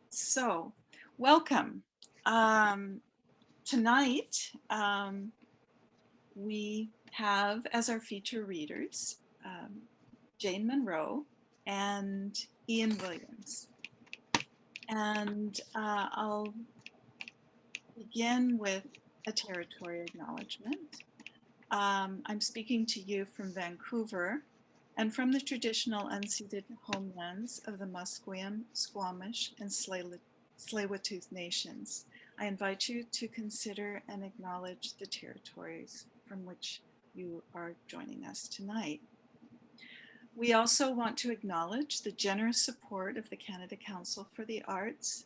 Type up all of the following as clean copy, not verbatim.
So, welcome. Tonight, we have as our feature readers Jane Munro and Ian Williams. And I'll begin with a territory acknowledgement. I'm speaking to you from Vancouver and from the traditional unceded homelands of the Musqueam, Squamish, and Tsleil-Waututh nations. I invite you to consider and acknowledge the territories from which you are joining us tonight. We also want to acknowledge the generous support of the Canada Council for the Arts,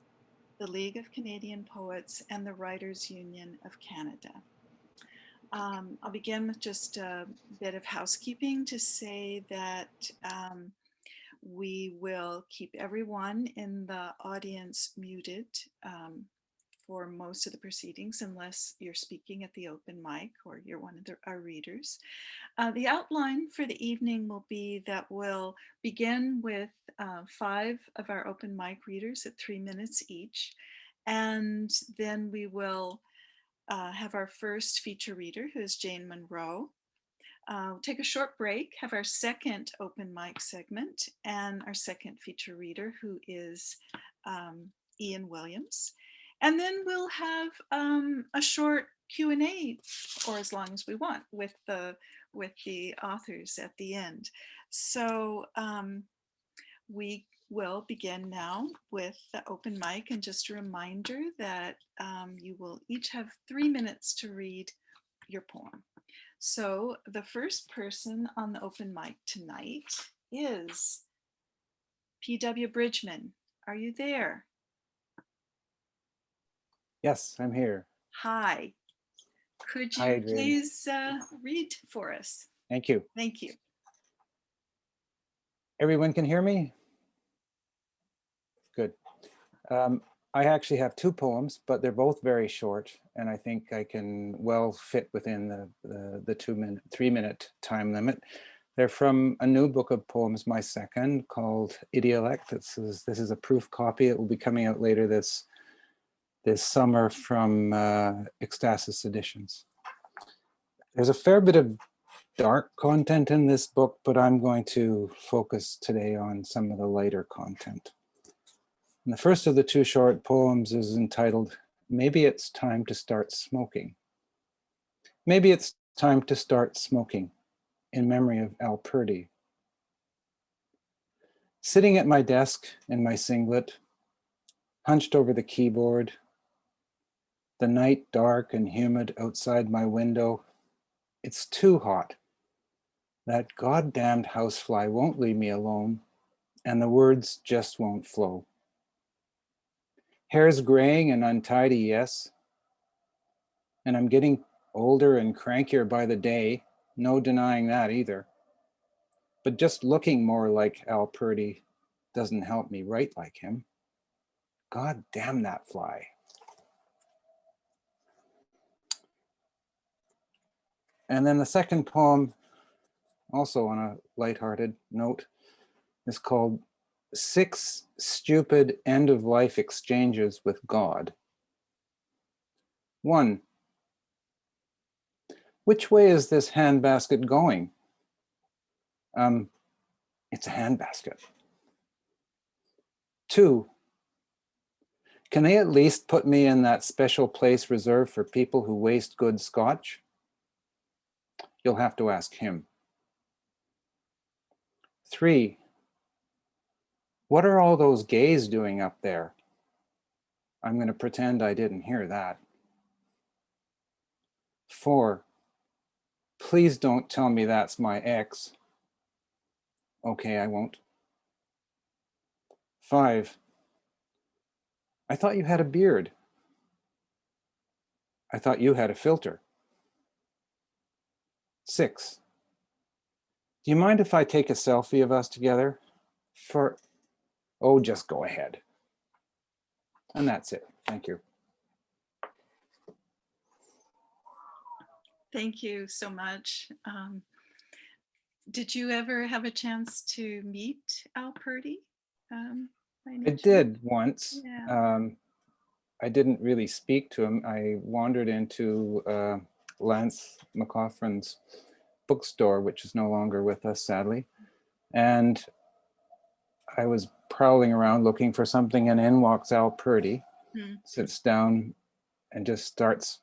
the League of Canadian Poets, and the Writers' Union of Canada. I'll begin with just a bit of housekeeping to say that we will keep everyone in the audience muted for most of the proceedings unless you're speaking at the open mic or you're one of our readers. The outline for the evening will be that we'll begin with 5 of our open mic readers at 3 minutes each, and then we will have our first feature reader, who is Jane Munro. We'll take a short break, have our second open mic segment, and our second feature reader, who is Ian Williams. And then we'll have a short Q&A, or as long as we want, with the authors at the end. So we will begin now with the open mic, and just a reminder that you will each have 3 minutes to read your poem. So the first person on the open mic tonight is P.W. Bridgeman. Are you there? Yes, I'm here. Hi. Could Hi, you Adrian. please read for us? Thank you. Thank you. Everyone can hear me? Good. I actually have 2 poems, but they're both very short, and I think I can well fit within the 3 minute time limit. They're from a new book of poems, my second, called Idiolect. This is a proof copy. It will be coming out later this summer from Ecstasis Editions. There's a fair bit of dark content in this book, but I'm going to focus today on some of the lighter content. And the first of the 2 short poems is entitled, Maybe It's Time to Start Smoking. Maybe it's time to start smoking, in memory of Al Purdy. Sitting at my desk in my singlet, hunched over the keyboard, the night dark and humid outside my window, it's too hot. That goddamned housefly won't leave me alone, and the words just won't flow. Hair's graying and untidy, yes. And I'm getting older and crankier by the day, no denying that either. But just looking more like Al Purdy doesn't help me write like him. God damn that fly. And then the second poem, also on a lighthearted note, is called 6 Stupid End-of-Life Exchanges with God. 1. Which way is this handbasket going? It's a handbasket. 2. Can they at least put me in that special place reserved for people who waste good scotch? You'll have to ask him. 3. What are all those gays doing up there? I'm going to pretend I didn't hear that. 4. Please don't tell me that's my ex. Okay, I won't. 5. I thought you had a beard. I thought you had a filter. 6. Do you mind if I take a selfie of us together? Oh, just go ahead. And that's it. Thank you. Thank you so much. Did you ever have a chance to meet Al Purdy? by I any chance? did once. Yeah. I didn't really speak to him. I wandered into Lance McCaughrean's bookstore, which is no longer with us, sadly. And I was prowling around looking for something, and in walks Al Purdy, sits down and just starts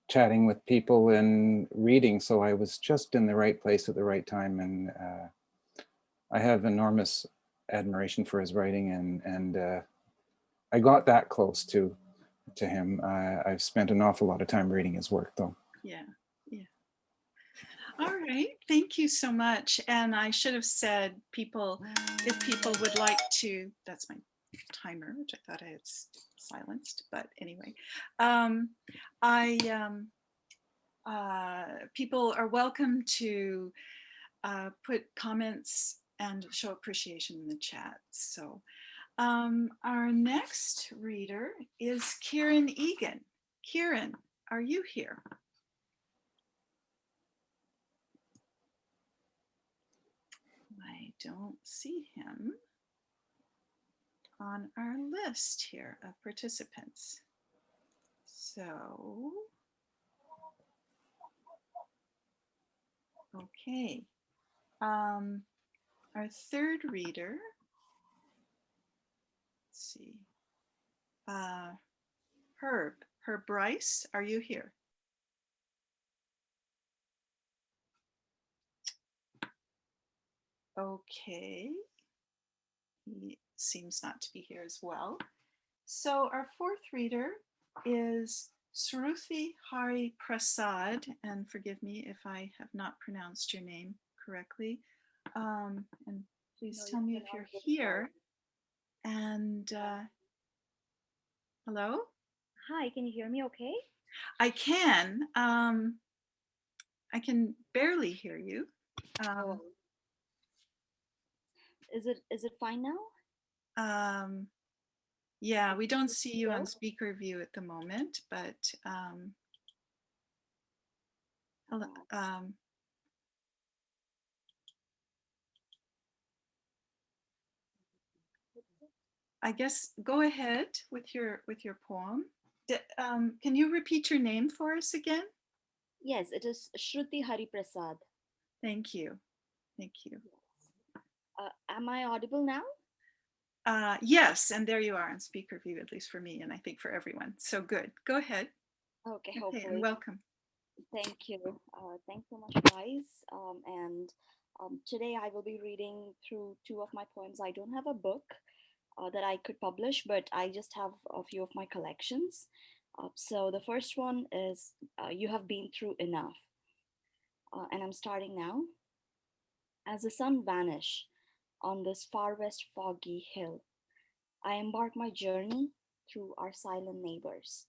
chatting with people and reading. So I was just in the right place at the right time. And I have enormous admiration for his writing, and I got that close to him. I've spent an awful lot of time reading his work, though. Yeah. Yeah. All right. Thank you so much. And I should have said, people, if people would like to, that's my timer, which I thought I had silenced, but anyway, people are welcome to put comments and show appreciation in the chat. So our next reader is Kieran Egan. Kieran, are you here? I don't see him on our list here of participants. So, okay. Our third reader, let's see, Herb Bryce, are you here? Okay, he seems not to be here as well. So our fourth reader is Sirufi Hari Prasad, and forgive me if I have not pronounced your name correctly. And please tell me if you're here. And hello? Hi, can you hear me okay? I can. I can barely hear you. Is it fine now? Yeah, we don't see you on speaker view at the moment, but hello. I guess go ahead with your poem. Can you repeat your name for us again? Yes, it is Shruti Hari Prasad. Thank you. Thank you. Am I audible now? Yes, and there you are on speaker view, at least for me, and I think for everyone. So good. Go ahead. Okay, hopefully. And welcome. Thank you. Thanks so much, guys. Today I will be reading through two of my poems. I don't have a book that I could publish, but I just have a few of my collections. So the first one is You Have Been Through Enough. And I'm starting now. As the sun vanished on this far west foggy hill, I embark my journey through our silent neighbors,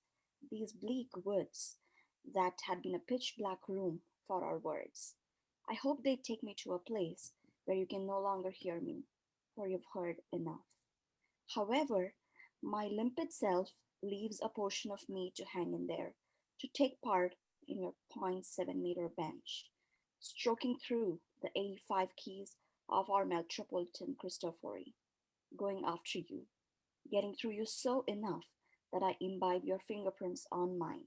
these bleak woods that had been a pitch black room for our words. I hope they take me to a place where you can no longer hear me, for you've heard enough. However, my limpid self leaves a portion of me to hang in there, to take part in your 0.7 meter bench, stroking through the 85 keys of our metropolitan Christophery, going after you, getting through you so enough that I imbibe your fingerprints on mine,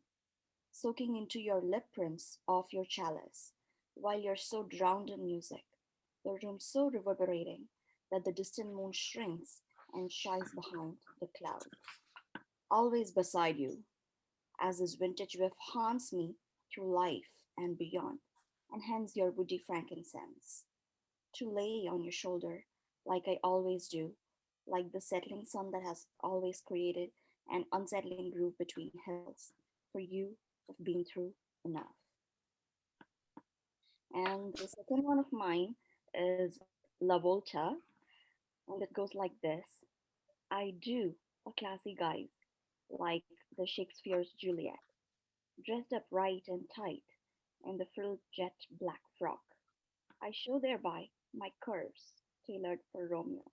soaking into your lip prints of your chalice, while you're so drowned in music, the room so reverberating that the distant moon shrinks and shies behind the cloud. Always beside you, as this vintage whiff haunts me through life and beyond, and hence your woody frankincense, to lay on your shoulder like I always do, like the settling sun that has always created an unsettling groove between hills, for you have been through enough. And the second one of mine is La Volta, and it goes like this. I do a classy guise, like the Shakespeare's Juliet, dressed up right and tight in the frilled jet black frock. I show thereby my curves, tailored for Romeo.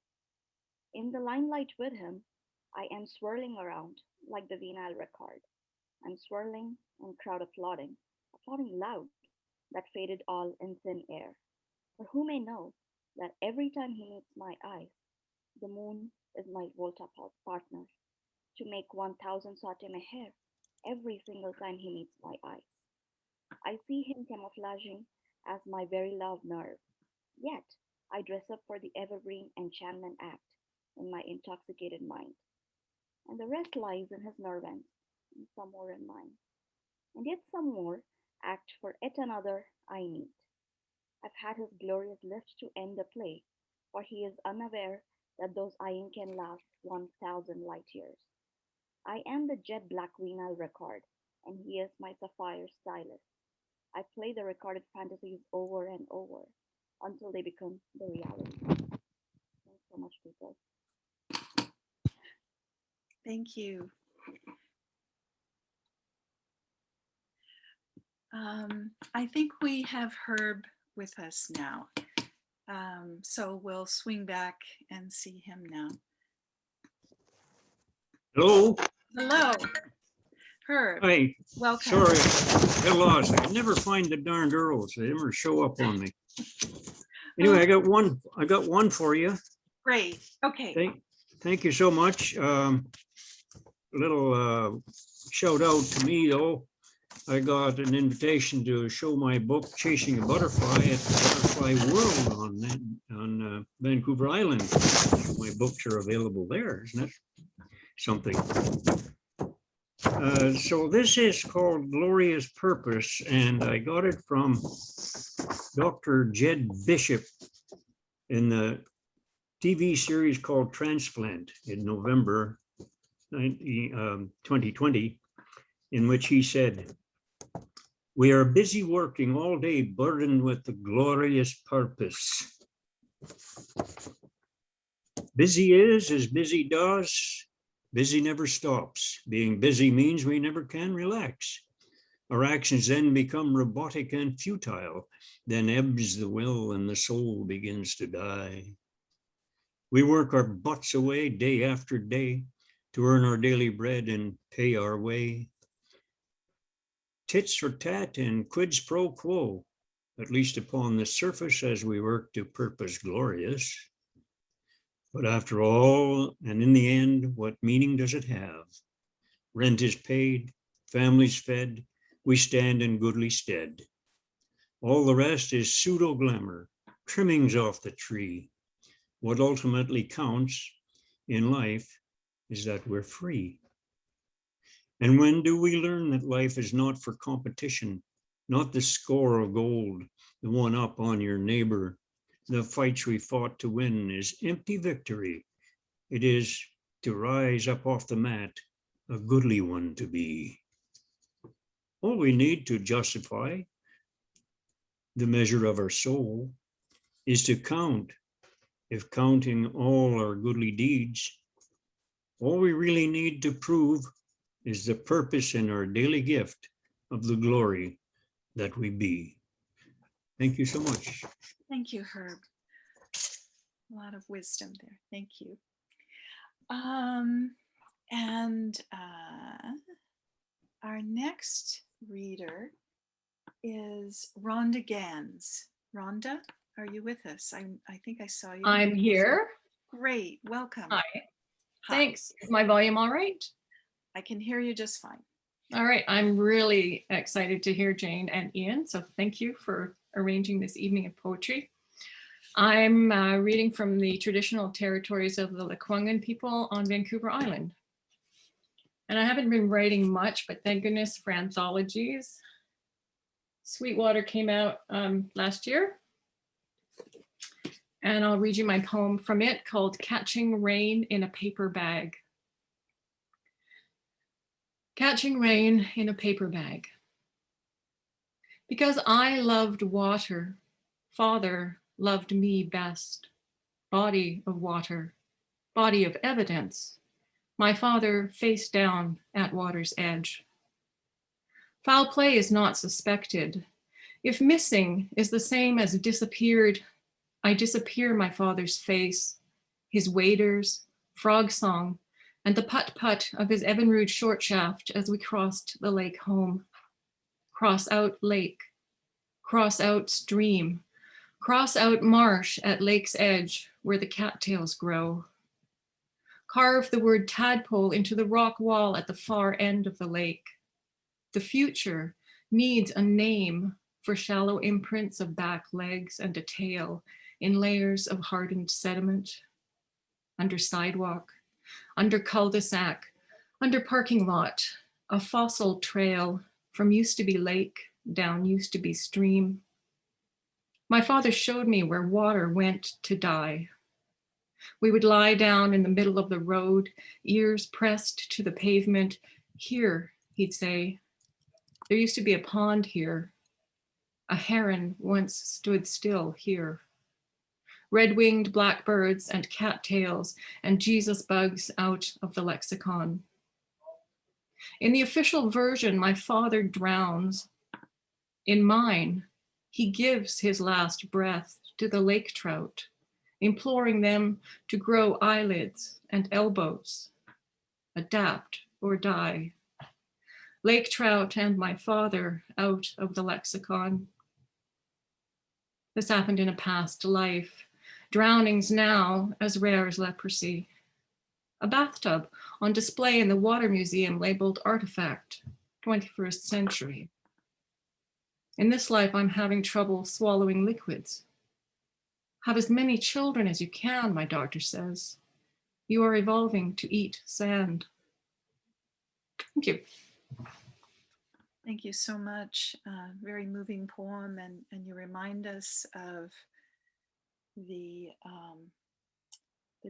In the limelight with him, I am swirling around like the vinyl record. I'm swirling and crowd applauding, applauding loud, that faded all in thin air. For who may know that every time he meets my eyes, The moon is my Volta partner to make 1,000 saute my hair every single time he meets my eyes. I see him camouflaging as my very loud nerve. Yet, I dress up for the evergreen enchantment act in my intoxicated mind. And the rest lies in his nerve ends, and some more in mine. And yet some more act for yet another I need. I've had his glorious lift to end the play, for he is unaware that those eyeing can last 1,000 light years. I am the jet black vinyl record, and he is my sapphire stylus. I play the recorded fantasies over and over until they become the reality. Thanks so much, people. Thank you. I think we have Herb with us now. So we'll swing back and see him now. Hello. Hello, Herb. Hi. Welcome. Sorry, I got lost. I never find the darn girls. They never show up on me. Anyway, I got one for you. Great. Okay. Thank you so much. Little shout out to me though. I got an invitation to show my book Chasing a Butterfly at the Butterfly World on Vancouver Island. My books are available there, isn't it? Something. So this is called Glorious Purpose, and I got it from Dr. Jed Bishop in the TV series called Transplant in November 2020, in which he said, "We are busy working all day, burdened with the glorious purpose. Busy is as busy does. Busy never stops. Being busy means we never can relax. Our actions then become robotic and futile. Then ebbs the will and the soul begins to die. We work our butts away day after day to earn our daily bread and pay our way. Tits for tat and quids pro quo, at least upon the surface as we work to purpose glorious. But after all, and in the end, what meaning does it have? Rent is paid, families fed, we stand in goodly stead. All the rest is pseudo glamour, trimmings off the tree. What ultimately counts in life is that we're free. And when do we learn that life is not for competition, not the score of gold, the one up on your neighbor? The fights we fought to win is empty victory. It is to rise up off the mat, a goodly one to be. All we need to justify the measure of our soul is to count. If counting all our goodly deeds, all we really need to prove is the purpose in our daily gift of the glory that we be." Thank you so much. Thank you, Herb. A lot of wisdom there. Thank you. And our next reader is Rhonda Gans. Rhonda, are you with us? I think I saw you. I'm here. Great. Welcome. Hi. Hi. Thanks. Is my volume all right? I can hear you just fine. All right. I'm really excited to hear Jane and Ian. So thank you for arranging this evening of poetry. I'm reading from the traditional territories of the Lekwungen people on Vancouver Island. And I haven't been writing much, but thank goodness for anthologies. Sweetwater came out last year. And I'll read you my poem from it called Catching Rain in a Paper Bag. Catching rain in a paper bag. Because I loved water, Father loved me best. Body of water, body of evidence. My father face down at water's edge. Foul play is not suspected. If missing is the same as disappeared, I disappear my father's face, his waders, frog song, and the putt-putt of his Evinrude short shaft as we crossed the lake home. Cross out lake, cross out stream, cross out marsh at lake's edge where the cattails grow. Carve the word tadpole into the rock wall at the far end of the lake. The future needs a name for shallow imprints of back legs and a tail in layers of hardened sediment. Under sidewalk, under cul-de-sac, under parking lot, a fossil trail from used to be lake down used to be stream. My father showed me where water went to die. We would lie down in the middle of the road, ears pressed to the pavement. Here, he'd say, there used to be a pond here. A heron once stood still here. Red-winged blackbirds and cattails and Jesus bugs out of the lexicon. In the official version, my father drowns. In mine, he gives his last breath to the lake trout, imploring them to grow eyelids and elbows, adapt or die. Lake trout and my father out of the lexicon. This happened in a past life. Drownings now as rare as leprosy. A bathtub on display in the Water Museum labeled artifact, 21st century. In this life, I'm having trouble swallowing liquids. Have as many children as you can, my doctor says. You are evolving to eat sand. Thank you. Thank you so much. Very moving poem, and you remind us of the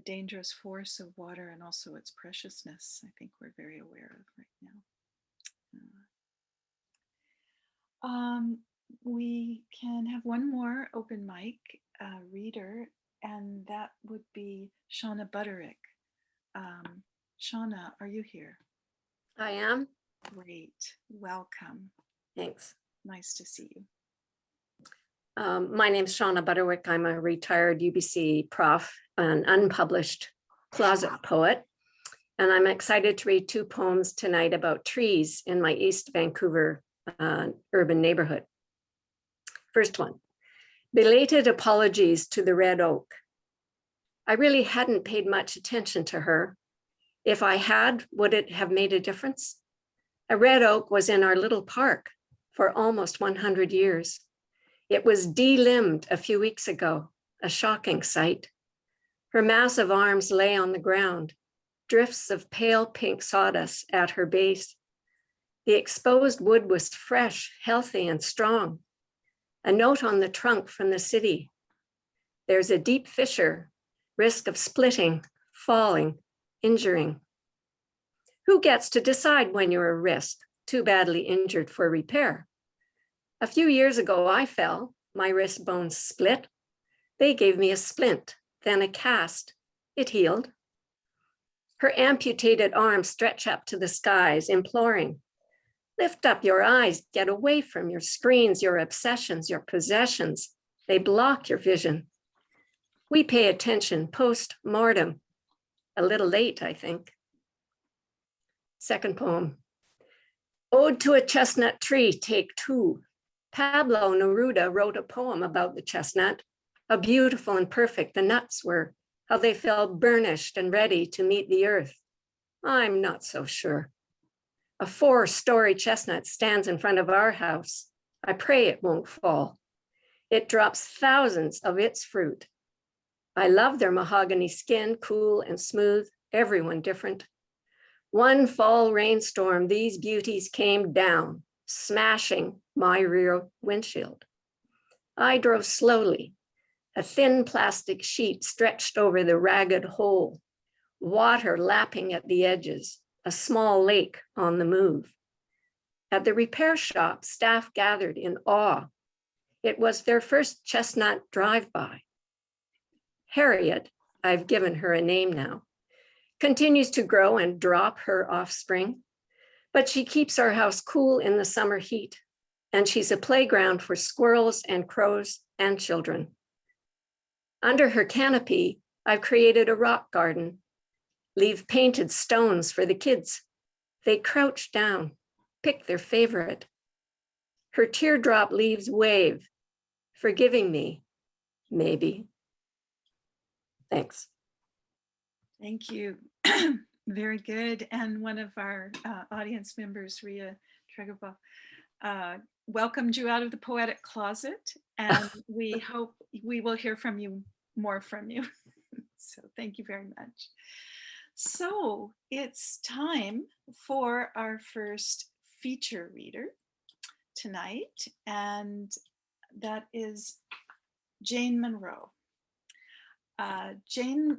dangerous force of water and also its preciousness. I think we're very aware of right now. We can have one more open mic reader, and that would be Shauna Butterick. Shauna, are you here? I am. Great. Welcome. Thanks. Nice to see you. My name's Shauna Butterwick. I'm a retired UBC prof, an unpublished closet poet, and I'm excited to read two poems tonight about trees in my East Vancouver urban neighborhood. First one, belated apologies to the red oak. I really hadn't paid much attention to her. If I had, would it have made a difference? A red oak was in our little park for almost 100 years. It was de-limbed a few weeks ago, a shocking sight. Her massive arms lay on the ground, drifts of pale pink sawdust at her base. The exposed wood was fresh, healthy, and strong. A note on the trunk from the city. There's a deep fissure, risk of splitting, falling, injuring. Who gets to decide when you're a risk, too badly injured for repair? A few years ago, I fell, my wrist bones split. They gave me a splint, then a cast. It healed. Her amputated arms stretch up to the skies, imploring, lift up your eyes, get away from your screens, your obsessions, your possessions. They block your vision. We pay attention post-mortem. A little late, I think. Second poem. Ode to a Chestnut Tree, Take 2. Pablo Neruda wrote a poem about the chestnut. How beautiful and perfect the nuts were, how they fell burnished and ready to meet the earth. I'm not so sure. A 4-story chestnut stands in front of our house. I pray it won't fall. It drops thousands of its fruit. I love their mahogany skin, cool and smooth, everyone different. One fall rainstorm, these beauties came down, smashing my rear windshield. I drove slowly. A thin plastic sheet stretched over the ragged hole, water lapping at the edges, a small lake on the move. At the repair shop, staff gathered in awe. It was their first chestnut drive-by. Harriet, I've given her a name now, continues to grow and drop her offspring, but she keeps our house cool in the summer heat, and she's a playground for squirrels and crows and children. Under her canopy, I've created a rock garden, leave painted stones for the kids. They crouch down, pick their favorite. Her teardrop leaves wave, forgiving me, maybe. Thanks. Thank you. Very good. And one of our audience members, Ria Tregova, welcomed you out of the poetic closet, and we hope we will hear from you more from you. So thank you very much. So it's time for our first feature reader tonight, and that is Jane Munro. Jane's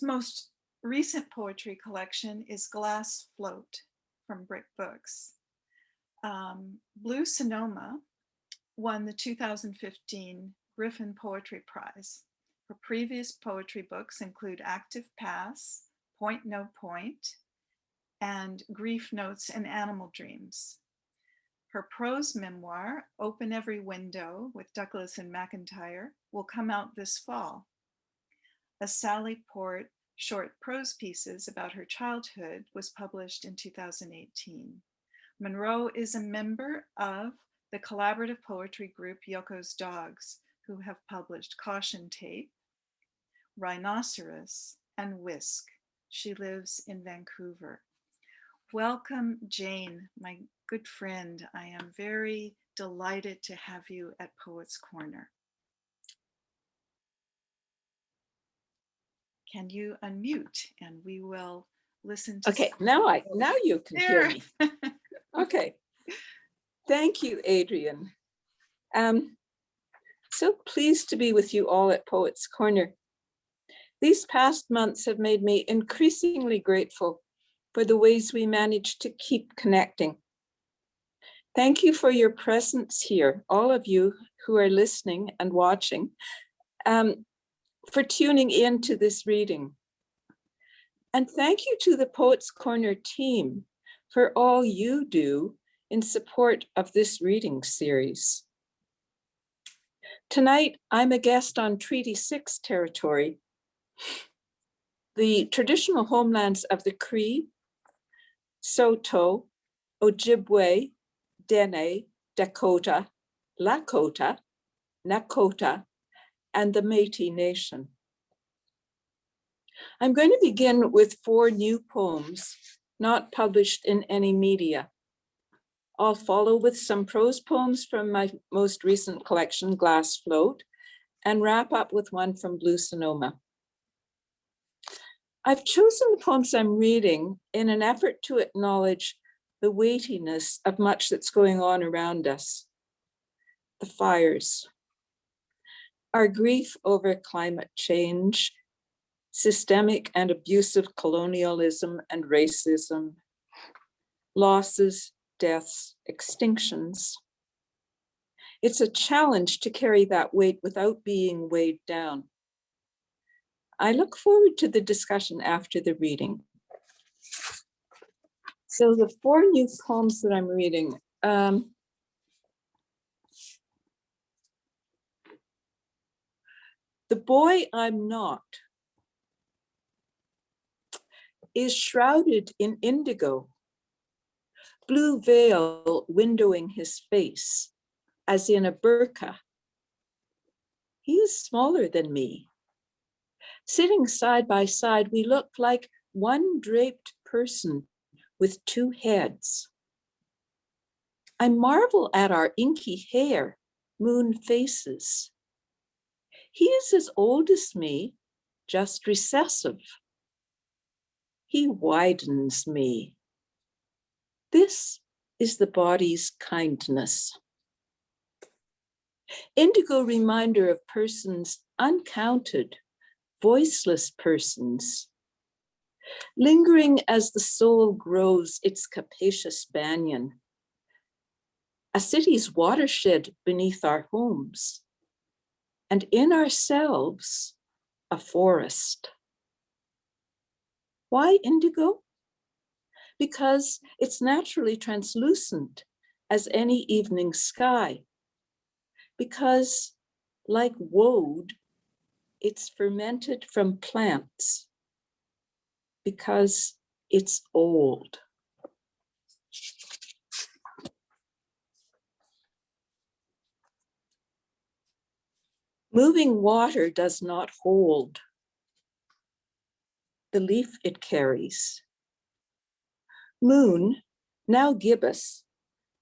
most recent poetry collection is Glass Float from Brick Books. Blue Sonoma won the 2015 Griffin Poetry Prize. Her previous poetry books include Active Pass, Point No Point, and Grief Notes and Animal Dreams. Her prose memoir, Open Every Window with Douglas and McIntyre, will come out this fall. A Sally Port short prose pieces about her childhood was published in 2018. Monroe is a member of the collaborative poetry group Yoko's Dogs, who have published Caution Tape, Rhinoceros, and Whisk. She lives in Vancouver. Welcome, Jane, my good friend. I am very delighted to have you at Poets Corner. Can you unmute and we will listen to. Okay, now you can hear me. Okay. Thank you, Adrienne. So pleased to be with you all at Poets Corner. These past months have made me increasingly grateful for the ways we manage to keep connecting. Thank you for your presence here, all of you who are listening and watching, for tuning in to this reading. And thank you to the Poets Corner team for all you do in support of this reading series. Tonight, I'm a guest on Treaty 6 territory, the traditional homelands of the Cree, Saulteaux, Ojibwe, Dene, Dakota, Lakota, Nakota, and the Métis Nation. I'm going to begin with 4 new poems, not published in any media. I'll follow with some prose poems from my most recent collection, Glass Float, and wrap up with one from Blue Sonoma. I've chosen the poems I'm reading in an effort to acknowledge the weightiness of much that's going on around us. The fires, our grief over climate change, systemic and abusive colonialism and racism, losses, deaths, extinctions. It's a challenge to carry that weight without being weighed down. I look forward to the discussion after the reading. So the 4 new poems that I'm reading, The Boy I'm Not is shrouded in indigo, blue veil windowing his face, as in a burqa. He is smaller than me. Sitting side by side, we look like one draped person with 2 heads. I marvel at our inky hair, moon faces. He is as old as me, just recessive. He widens me. This is the body's kindness. Indigo reminder of persons uncounted, voiceless persons, lingering as the soul grows its capacious banyan. A city's watershed beneath our homes, and in ourselves, a forest. Why indigo? Because it's naturally translucent as any evening sky. Because, like woad, it's fermented from plants. Because it's old. Moving water does not hold. the leaf it carries. Moon, now gibbous,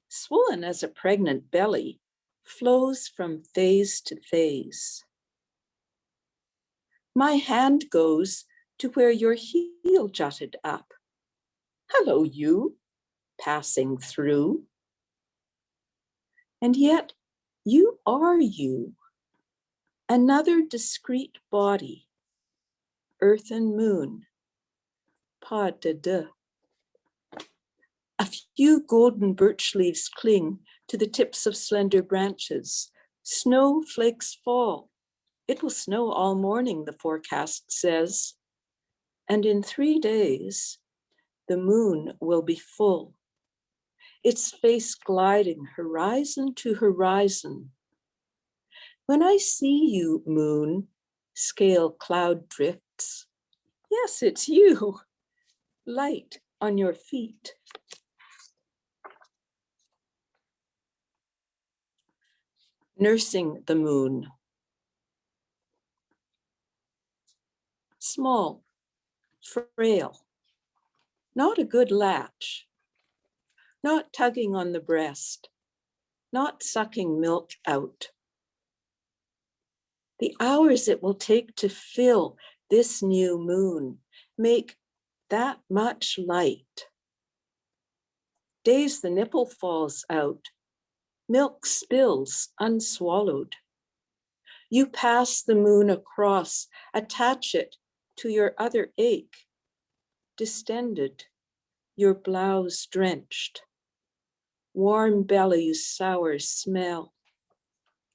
swollen as a pregnant belly, flows from phase to phase. My hand goes to where your heel jutted up. Hello, you, passing through. And yet you are you, another discrete body, earth and moon, pas de deux. A few golden birch leaves cling to the tips of slender branches. Snowflakes fall. It will snow all morning, the forecast says. And in 3 days, the moon will be full, its face gliding horizon to horizon. When I see you, moon, scale cloud drifts. Yes, it's you, light on your feet. Nursing the moon. Small, frail, not a good latch, not tugging on the breast, not sucking milk out. The hours it will take to fill this new moon make that much light. Days the nipple falls out, milk spills unswallowed. You pass the moon across, attach it to your other ache, distended, your blouse drenched. Warm bellies, sour smell.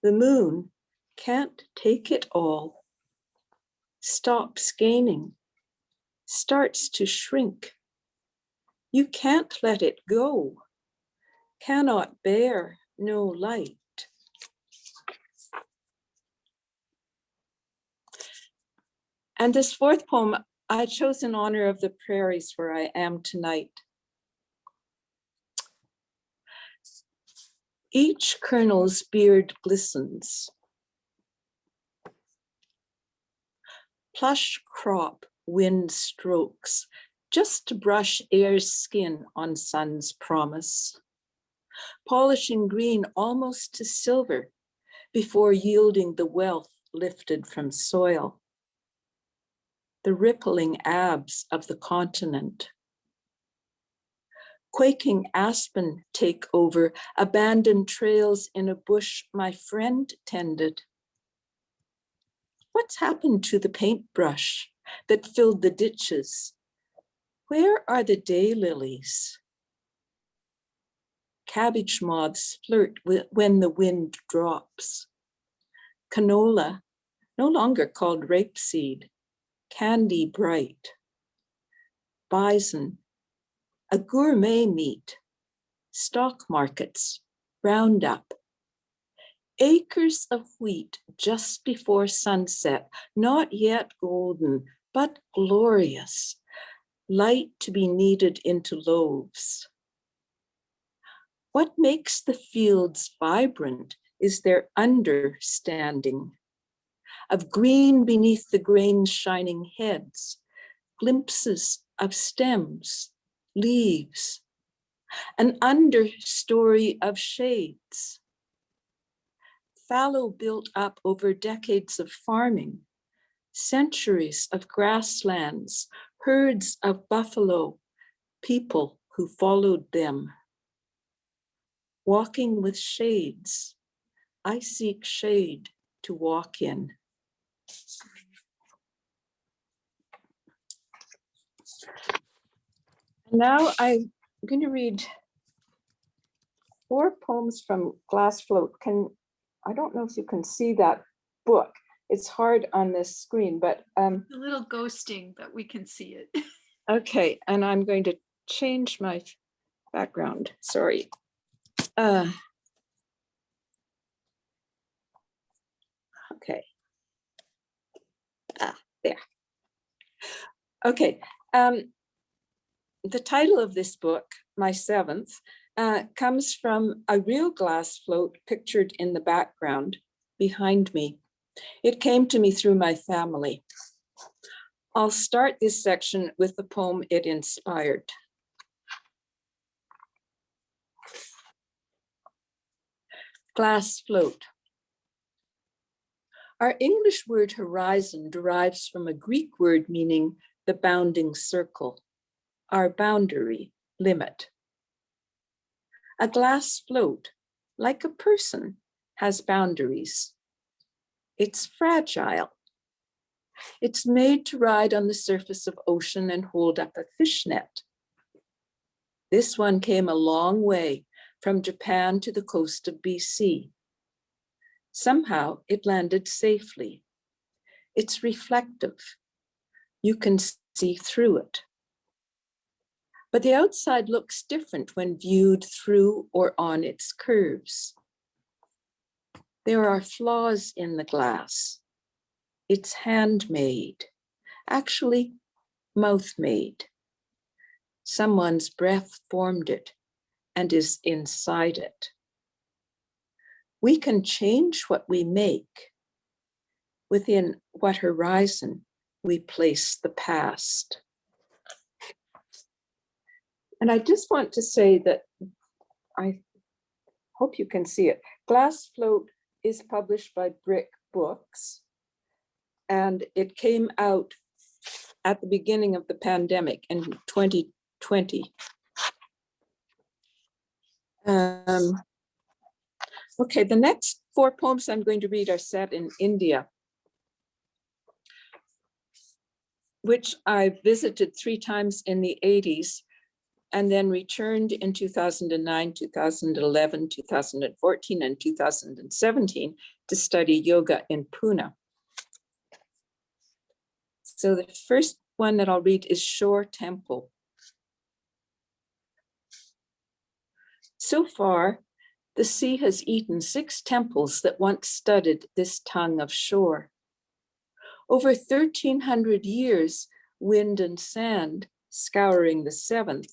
The moon can't take it all. Stops gaining, starts to shrink. You can't let it go, cannot bear no light. And this fourth poem I chose in honor of the prairies where I am tonight. Each kernel's beard glistens. Plush crop wind strokes, just to brush air's skin on sun's promise. Polishing green almost to silver before yielding the wealth lifted from soil. The rippling abs of the continent. Quaking aspen take over, abandoned trails in a bush my friend tended. What's happened to the paintbrush that filled the ditches? Where are the daylilies? Cabbage moths flirt when the wind drops. Canola, no longer called rapeseed, candy bright. Bison, a gourmet meat. Stock markets, roundup. Acres of wheat just before sunset, not yet golden, but glorious. Light to be kneaded into loaves. What makes the fields vibrant is their understanding of green beneath the grain's shining heads, glimpses of stems, leaves, an understory of shades. Fallow built up over decades of farming, centuries of grasslands, herds of buffalo, people who followed them. Walking with shades, I seek shade to walk in. Now I'm going to read 4 poems from Glass Float. I don't know if you can see that book. It's hard on this screen, but A little ghosting, but we can see it. okay, and I'm going to change my background. Sorry. Okay. There. Okay. The title of this book, my 7th, comes from a real glass float pictured in the background behind me. It came to me through my family. I'll start this section with the poem it inspired. Glass float. Our English word horizon derives from a Greek word meaning the bounding circle, our boundary, limit. A glass float, like a person, has boundaries. It's fragile. It's made to ride on the surface of ocean and hold up a fishnet. This one came a long way from Japan to the coast of BC. Somehow it landed safely. It's reflective. You can see through it. But the outside looks different when viewed through or on its curves. There are flaws in the glass. It's handmade, actually mouth-made. Someone's breath formed it and is inside it. We can change what we make. Within what horizon we place the past. And I just want to say that I hope you can see it. Glass Float is published by Brick Books, and it came out at the beginning of the pandemic in 2020. Okay, the next 4 poems I'm going to read are set in India, which I visited 3 times in the 80s and then returned in 2009, 2011, 2014, and 2017 to study yoga in Pune. So the first one that I'll read is Shore Temple. So far, the sea has eaten 6 temples that once studded this tongue of shore. Over 1,300 years, wind and sand, scouring the 7th,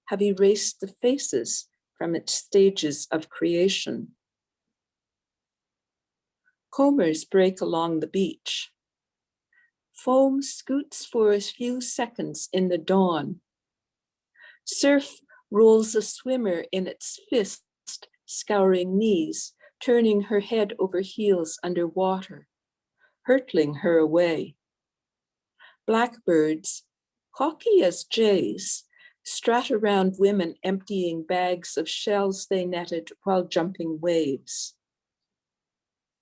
have erased the faces from its stages of creation. Combers break along the beach. Foam scoots for a few seconds in the dawn. Surf rolls a swimmer in its fist, scouring knees, turning her head over heels underwater, hurtling her away. Blackbirds, cocky as jays, strut around women emptying bags of shells they netted while jumping waves.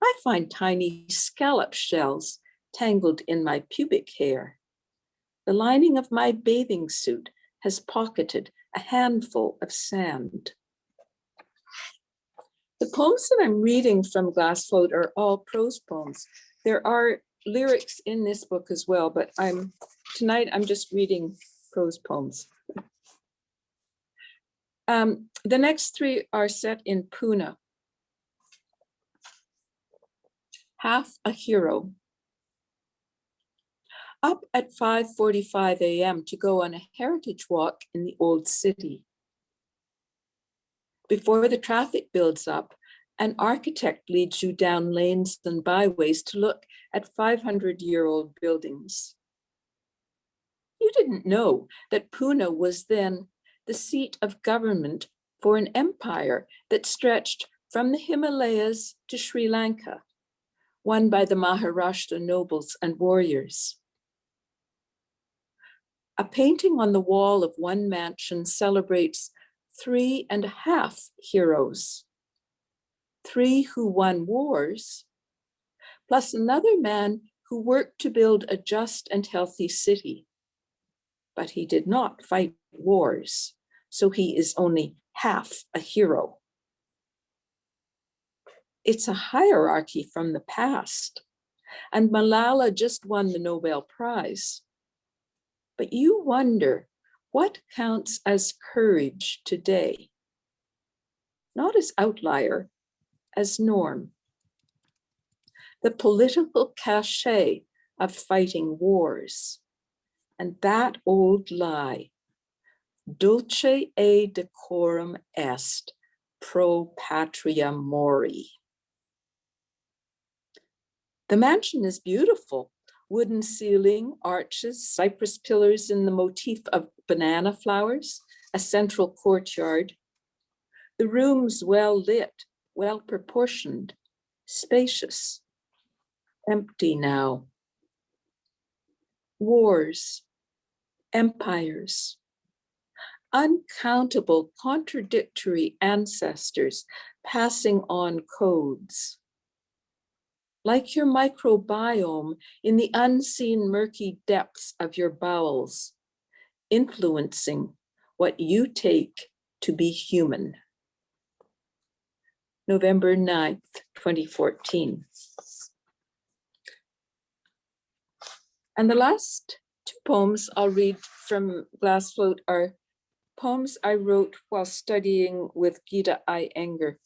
I find tiny scallop shells tangled in my pubic hair. The lining of my bathing suit has pocketed a handful of sand. The poems that I'm reading from Glass Float are all prose poems. There are lyrics in this book as well, but tonight I'm just reading prose poems. The next 3 are set in Pune. Half a Hero. Up at 5:45 a.m. to go on a heritage walk in the old city. Before the traffic builds up, an architect leads you down lanes and byways to look at 500-year-old buildings. You didn't know that Pune was then the seat of government for an empire that stretched from the Himalayas to Sri Lanka, won by the Maharashtra nobles and warriors. A painting on the wall of one mansion celebrates 3.5 heroes, 3 who won wars, plus another man who worked to build a just and healthy city. But he did not fight wars, so he is only half a hero. It's a hierarchy from the past, and Malala just won the Nobel Prize. But you wonder what counts as courage today? Not as outlier, as norm. The political cachet of fighting wars. And that old lie, dulce e decorum est, pro patria mori. The mansion is beautiful, Wooden ceiling, arches, cypress pillars in the motif of banana flowers, a central courtyard. The rooms well lit, well proportioned, spacious, empty now. Wars, empires, uncountable contradictory ancestors passing on codes. Like your microbiome in the unseen murky depths of your bowels, influencing what you take to be human. November 9th, 2014. And the last two poems I'll read from Glass Float are poems I wrote while studying with Geeta Iyengar.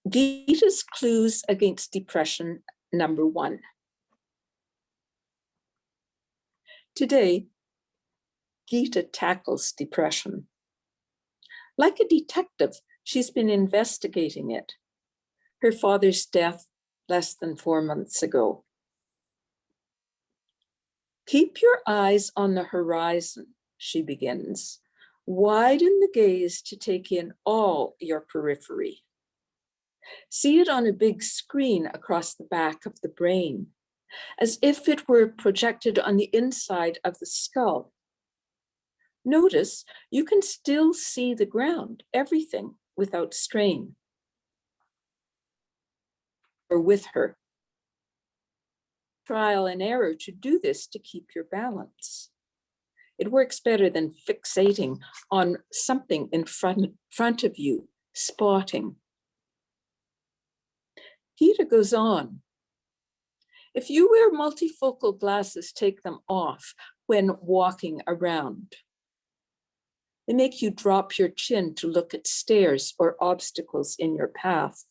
Geeta's Clues Against Depression, number 1. Today, Geeta tackles depression. Like a detective, she's been investigating it. Her father's death less than 4 months ago. Keep your eyes on the horizon, she begins. Widen the gaze to take in all your periphery. See it on a big screen across the back of the brain, as if it were projected on the inside of the skull. Notice you can still see the ground, everything, without strain. Or with her. Trial and error to do this to keep your balance. It works better than fixating on something in front of you, spotting. Geeta goes on. If you wear multifocal glasses, take them off when walking around. They make you drop your chin to look at stairs or obstacles in your path.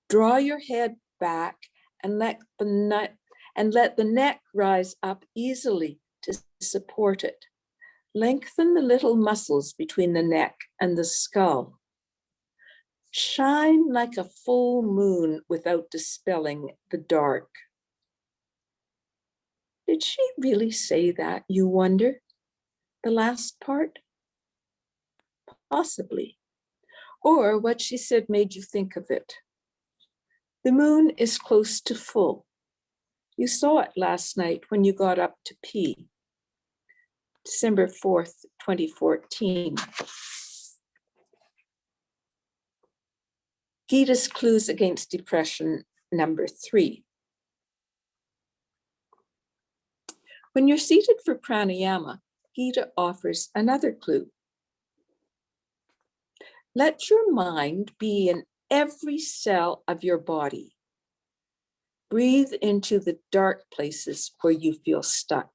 Draw your head back and let the neck rise up easily to support it. Lengthen the little muscles between the neck and the skull. Shine like a full moon without dispelling the dark. Did she really say that, you wonder? The last part? Possibly. Or what she said made you think of it. The moon is close to full. You saw it last night when you got up to pee. December 4th, 2014. Geeta's Clues Against Depression, number 3. When you're seated for pranayama, Geeta offers another clue. Let your mind be in every cell of your body. Breathe into the dark places where you feel stuck.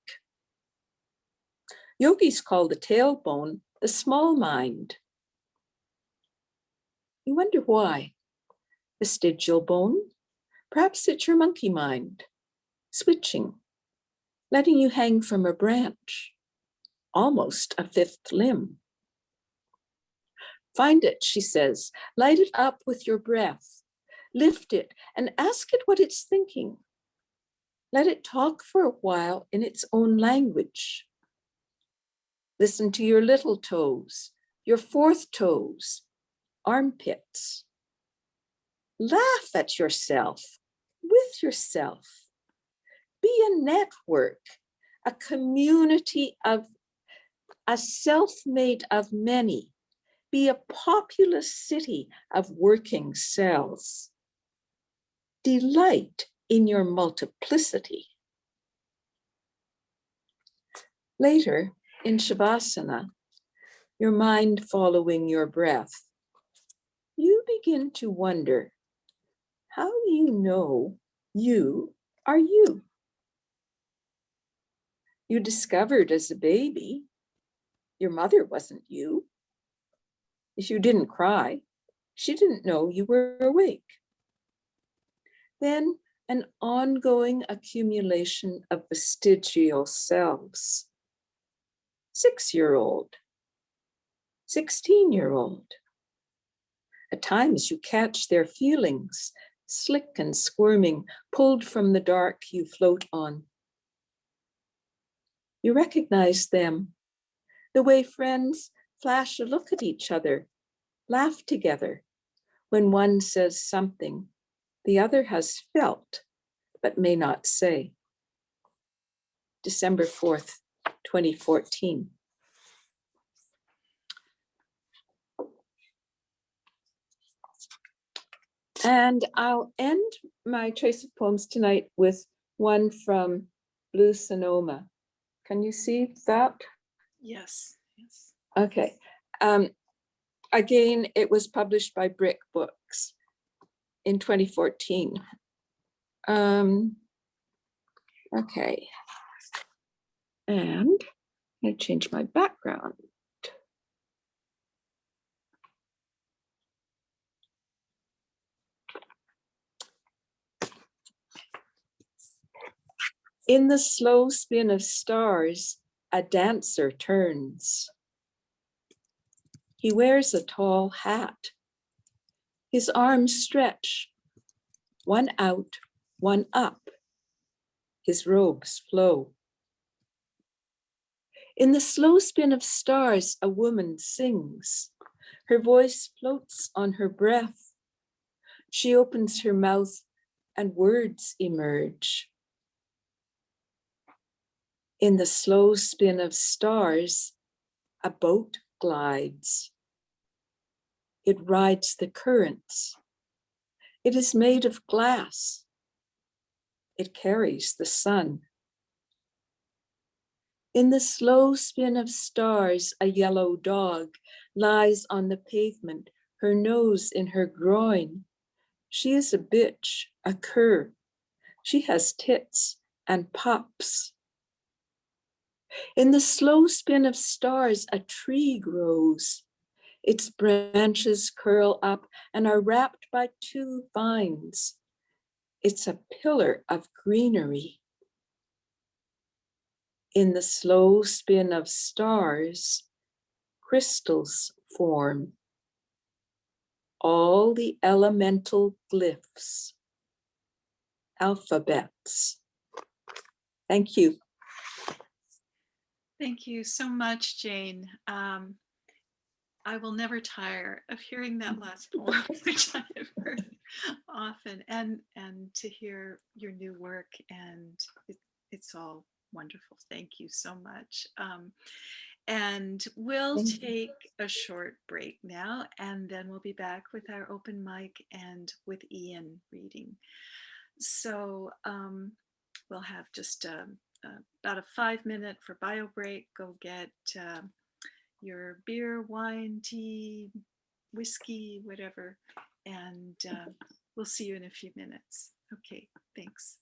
Yogis call the tailbone the small mind. You wonder why. Vestigial bone? Perhaps it's your monkey mind, switching, letting you hang from a branch, almost a fifth limb. Find it, she says, light it up with your breath, lift it and ask it what it's thinking. Let it talk for a while in its own language. Listen to your little toes, your fourth toes, armpits. Laugh at yourself, with yourself. Be a network, a community of a self made of many. Be a populous city of working cells. Delight in your multiplicity. Later, in Shavasana, your mind following your breath, you begin to wonder how you know you are you. You discovered as a baby, your mother wasn't you. If you didn't cry, she didn't know you were awake. Then an ongoing accumulation of vestigial selves. 6-year-old, 16-year-old, At times you catch their feelings, slick and squirming, pulled from the dark you float on. You recognize them, the way friends flash a look at each other, laugh together, when one says something the other has felt but may not say. December 4th, 2014. And I'll end my choice of poems tonight with one from Blue Sonoma. Can you see that? Yes, yes. Okay. Again, it was published by Brick Books in 2014. Okay. And I change my background. In the slow spin of stars, a dancer turns. He wears a tall hat. His arms stretch, one out, one up. His robes flow. In the slow spin of stars, a woman sings. Her voice floats on her breath. She opens her mouth and words emerge. In the slow spin of stars, a boat glides. It rides the currents. It is made of glass. It carries the sun. In the slow spin of stars, a yellow dog lies on the pavement, her nose in her groin. She is a bitch, a cur. She has tits and pups. In the slow spin of stars, a tree grows. Its branches curl up and are wrapped by two vines. It's a pillar of greenery. In the slow spin of stars, crystals form. All the elemental glyphs, alphabets. Thank you. Thank you so much, Jane. I will never tire of hearing that last poem, which I have heard often, and to hear your new work, and it's all wonderful. Thank you so much. And we'll take a short break now, and then we'll be back with our open mic and with Ian reading. So we'll have just about a 5-minute for bio break. Go get your beer, wine, tea, whiskey, whatever, and we'll see you in a few minutes. Okay, thanks.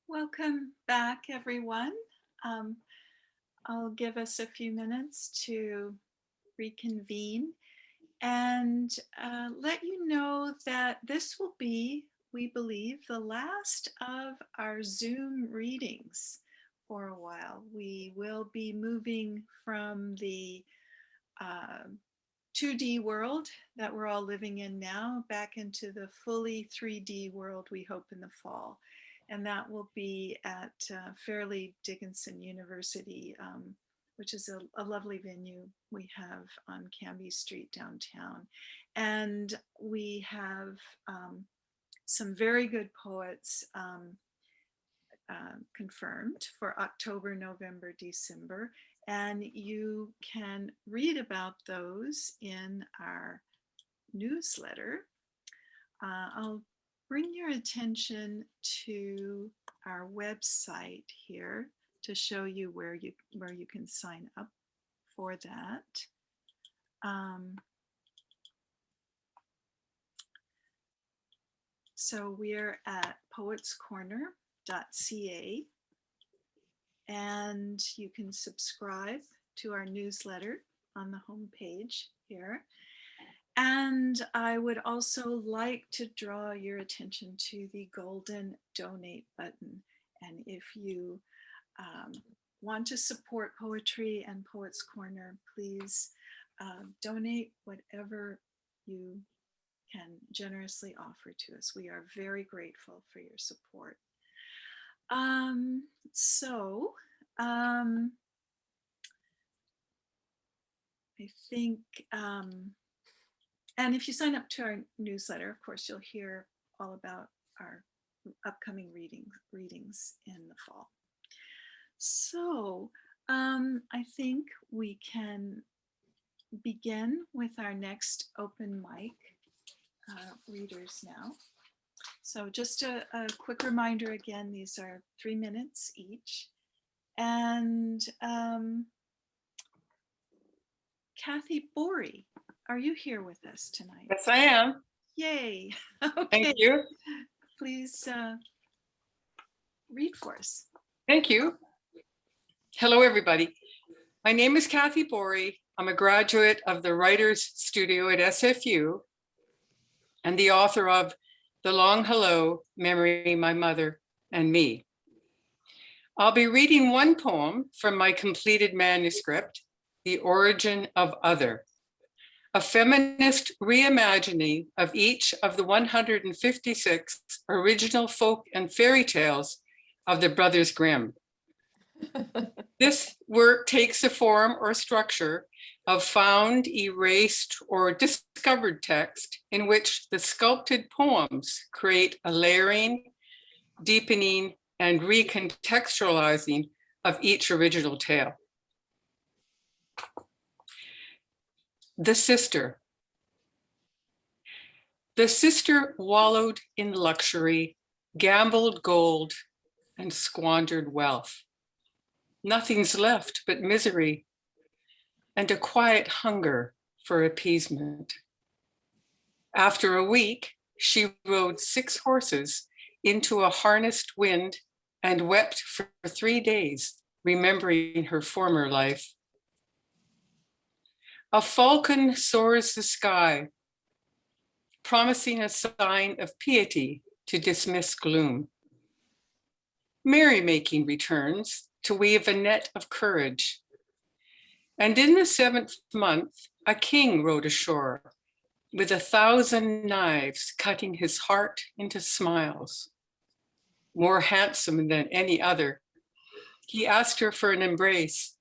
Welcome back, everyone. I'll give us a few minutes to reconvene and let you know that this will be, we believe, the last of our Zoom readings for a while. We will be moving from the 2D world that we're all living in now back into the fully 3D world we hope in the fall. And that will be at Fairleigh Dickinson University, which is a lovely venue we have on Cambie Street downtown. And we have some very good poets confirmed for October, November, December. And you can read about those in our newsletter. I'll bring your attention to our website here to show you where you can sign up for that. So we're at poetscorner.ca, and you can subscribe to our newsletter on the homepage here. And I would also like to draw your attention to the golden donate button. And if you want to support poetry and Poets Corner, please donate whatever you can generously offer to us. We are very grateful for your support. I think, and if you sign up to our newsletter, of course, you'll hear all about our upcoming readings in the fall. So I think we can begin with our next open mic readers now. So just a quick reminder again, these are 3 minutes each. And Kathy Bourie, are you here with us tonight? Yes, I am. Yay. Okay. Thank you. Please read for us. Thank you. Hello, everybody. My name is Kathy Bourie. I'm a graduate of the Writers Studio at SFU and the author of The Long Hello, Memory, My Mother, and Me. I'll be reading one poem from my completed manuscript, The Origin of Other, a feminist reimagining of each of the 156 original folk and fairy tales of the Brothers Grimm. This work takes the form or structure of found, erased, or discovered text in which the sculpted poems create a layering, deepening, and recontextualizing of each original tale. The sister. The sister wallowed in luxury, gambled gold, and squandered wealth. Nothing's left but misery and a quiet hunger for appeasement. After a week, she rode 6 horses into a harnessed wind and wept for 3 days, remembering her former life. A falcon soars the sky, promising a sign of piety to dismiss gloom. Merrymaking returns to weave a net of courage. And in the 7th month, a king rode ashore with 1,000 knives cutting his heart into smiles. More handsome than any other, he asked her for an embrace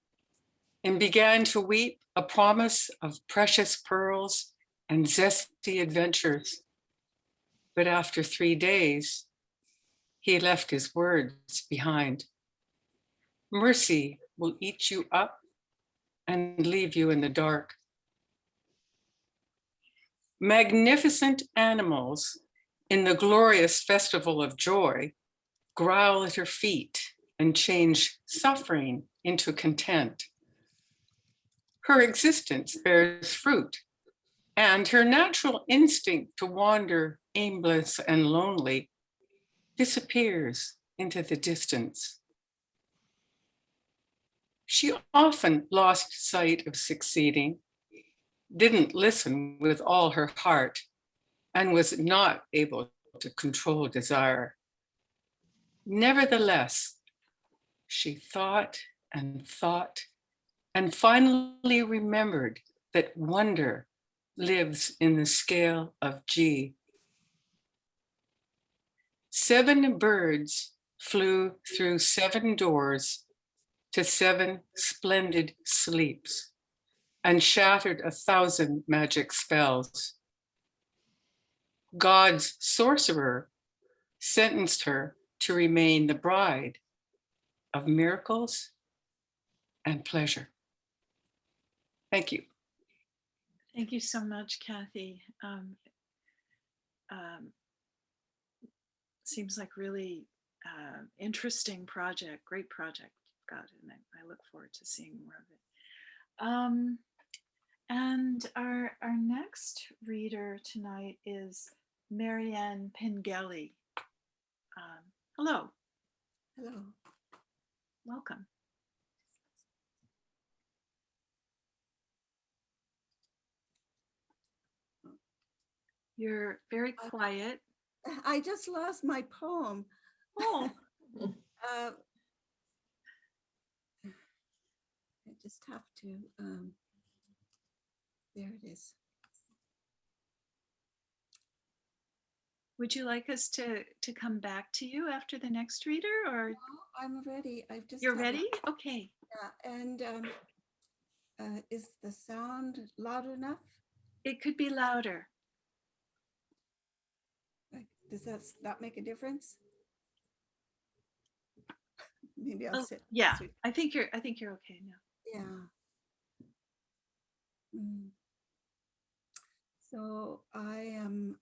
and began to weep a promise of precious pearls and zesty adventures. But after 3 days, he left his words behind. Mercy will eat you up and leave you in the dark. Magnificent animals in the glorious festival of joy growl at her feet and change suffering into content. Her existence bears fruit, and her natural instinct to wander aimless and lonely disappears into the distance. She often lost sight of succeeding, didn't listen with all her heart, and was not able to control desire. Nevertheless, she thought and finally remembered that wonder lives in the scale of G. 7 birds flew through 7 doors to 7 splendid sleeps and shattered 1,000 magic spells. God's sorcerer sentenced her to remain the bride of miracles and pleasure. Thank you. Thank you so much, Kathy. Seems like really interesting project, great project, God, and I look forward to seeing more of it. And our next reader tonight is Marianne Pingelli. Hello. Hello. Welcome. You're very quiet. I just lost my poem. Oh. I just have to, there it is. Would you like us to come back to you after the next reader, or? No, I'm ready. I've just. You're ready? Okay. Yeah, and is the sound loud enough? It could be louder. Does that not make a difference? Maybe I'll sit. Yeah, I think you're okay now. Yeah. So I am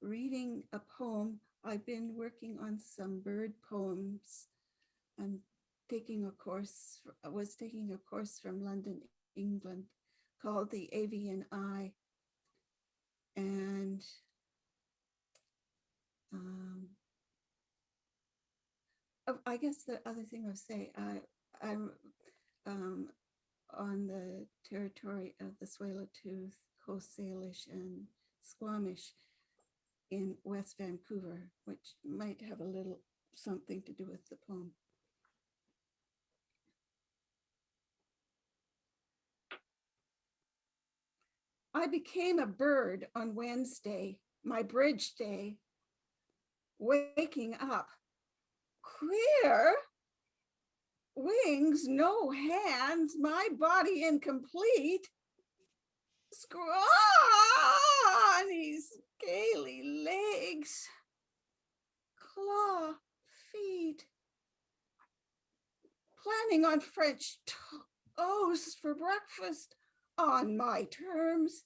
reading a poem. I've been working on some bird poems and taking a course. I was taking a course from London, England, called The Avian Eye. And I guess the other thing I'll say, I'm on the territory of the Tsleil-Waututh, Coast Salish, and Squamish in West Vancouver, which might have a little something to do with the poem. I became a bird on Wednesday, my bridge day, waking up. Queer. Wings, no hands, my body incomplete. Scrawny, scaly legs, claw feet. Planning on French toast for breakfast on my terms,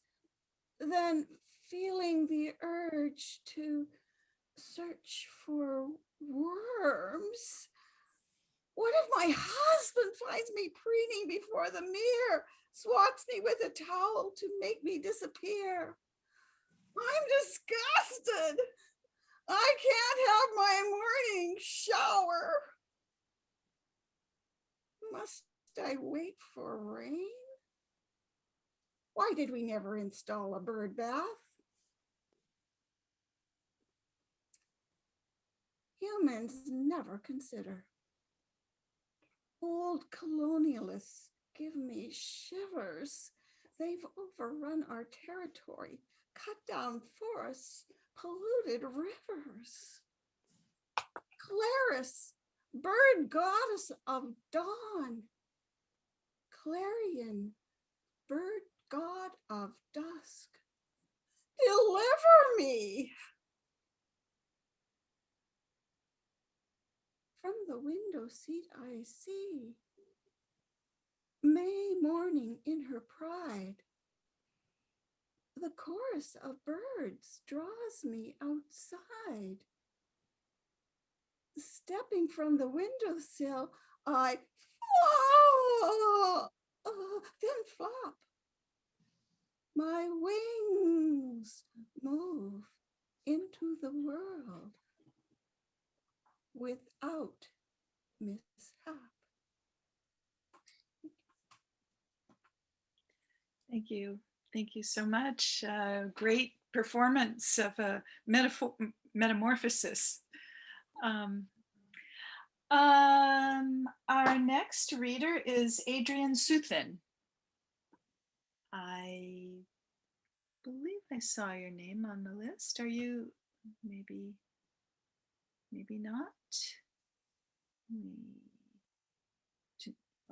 then feeling the urge to search for worms. What if my husband finds me preening before the mirror, swats me with a towel to make me disappear? I'm disgusted. I can't have my morning shower. Must I wait for rain? Why did we never install a bird bath? Humans never consider. Old colonialists give me shivers. They've overrun our territory, cut down forests, polluted rivers. Claris, bird goddess of dawn. Clarion, bird god of dusk. Deliver me. From the window seat I see May morning in her pride. The chorus of birds draws me outside. Stepping from the windowsill, I then flop. My wings move into the world. without mishap. Thank you. Thank you so much. Great performance of a metamorphosis. Our next reader is Adrienne Suthin. I believe I saw your name on the list. Are you maybe not?